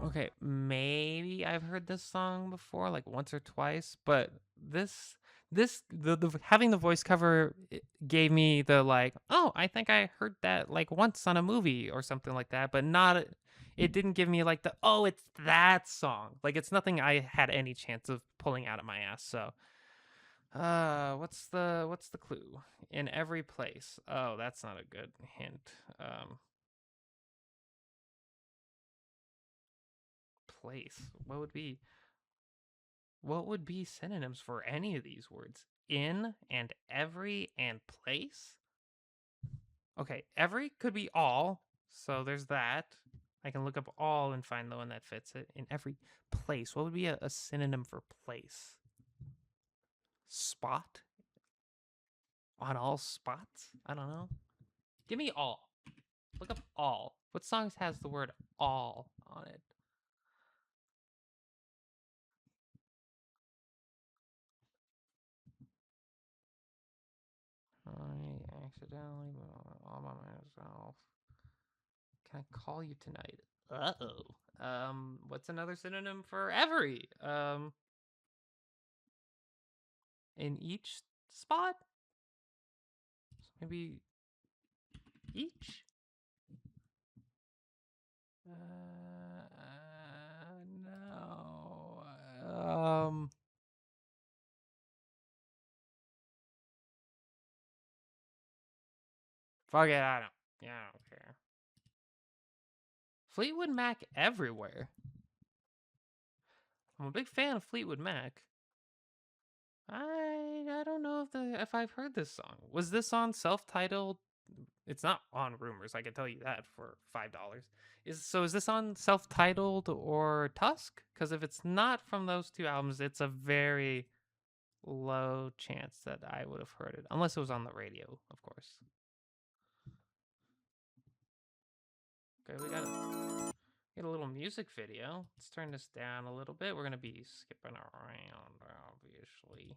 Okay, maybe I've heard this song before, like once or twice, but the having the voice cover gave me the like, oh, I think I heard that like once on a movie or something like that, but not it didn't give me like the, oh, it's that song. Like it's nothing I had any chance of pulling out of my ass. So what's the clue? In every place. Oh, that's not a good hint. Place. What would be synonyms for any of these words? In and every and place? Okay, every could be all. So there's that. I can look up all and find the one that fits it. In every place. What would be a synonym for place? Spot? On all spots? I don't know. Give me all. Look up all. What songs has the word all on it? I accidentally all by myself. Can I call you tonight? Uh-oh. What's another synonym for every? In each spot? Maybe each? No. Fuck it, I don't care. Fleetwood Mac everywhere. I'm a big fan of Fleetwood Mac. I don't know if I've heard this song. Was this on self-titled? It's not on Rumors, I can tell you that for $5. Is this on self-titled or Tusk? Because if it's not from those 2 albums, it's a very low chance that I would have heard it, unless it was on the radio, of course. Okay, we got get a little music video. Let's turn this down a little bit. We're gonna be skipping around, obviously.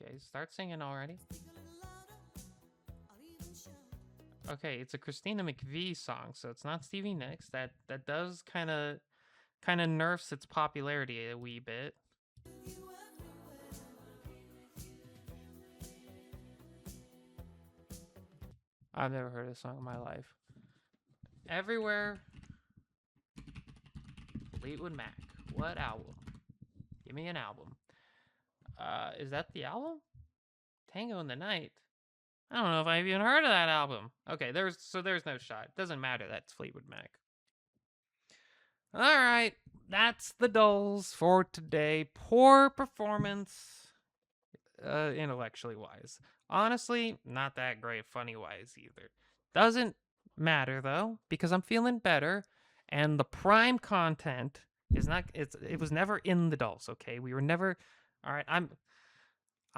Okay, start singing already. Okay, it's a Christina McVie song, so it's not Stevie Nicks. That does kind of nerfs its popularity a wee bit. I've never heard a song in my life. Everywhere. Fleetwood Mac. What album? Give me an album. Is that the album? Tango in the Night. I don't know if I've even heard of that album. Okay, there's no shot. Doesn't matter. That's Fleetwood Mac. All right, that's the dulls for today. Poor performance, intellectually wise. Honestly, not that great funny wise either. Doesn't matter though, because I'm feeling better, and the prime content is not. It was never in the dulls. Okay, we were never. All right, I'm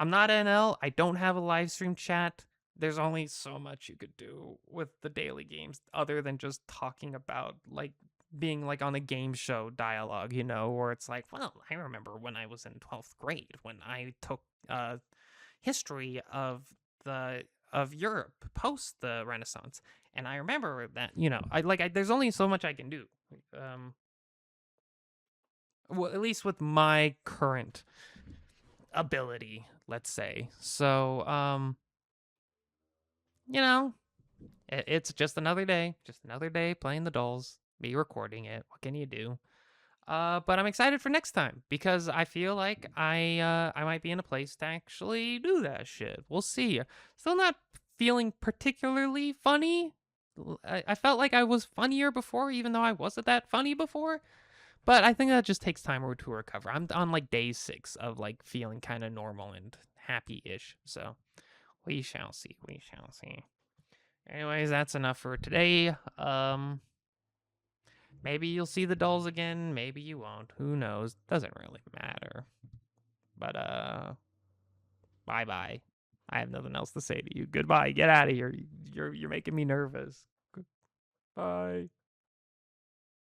not NL. I don't have a live stream chat. There's only so much you could do with the daily games other than just talking about like being like on a game show dialogue, you know, where it's like, well, I remember when I was in 12th grade when I took history of Europe post the Renaissance, and I remember that, you know, there's only so much I can do. Well, at least with my current ability, let's say. So, you know, it's just another day playing the dolls, me recording it. What can you do? But I'm excited for next time because I feel like I might be in a place to actually do that shit. We'll see. Still not feeling particularly funny. I felt like I was funnier before, even though I wasn't that funny before. But I think that just takes time to recover. I'm on like day 6 of like feeling kind of normal and happy-ish. So we shall see. We shall see. Anyways, that's enough for today. Maybe you'll see the dolls again. Maybe you won't. Who knows? Doesn't really matter. But bye-bye. I have nothing else to say to you. Goodbye. Get out of here. You're making me nervous. Goodbye.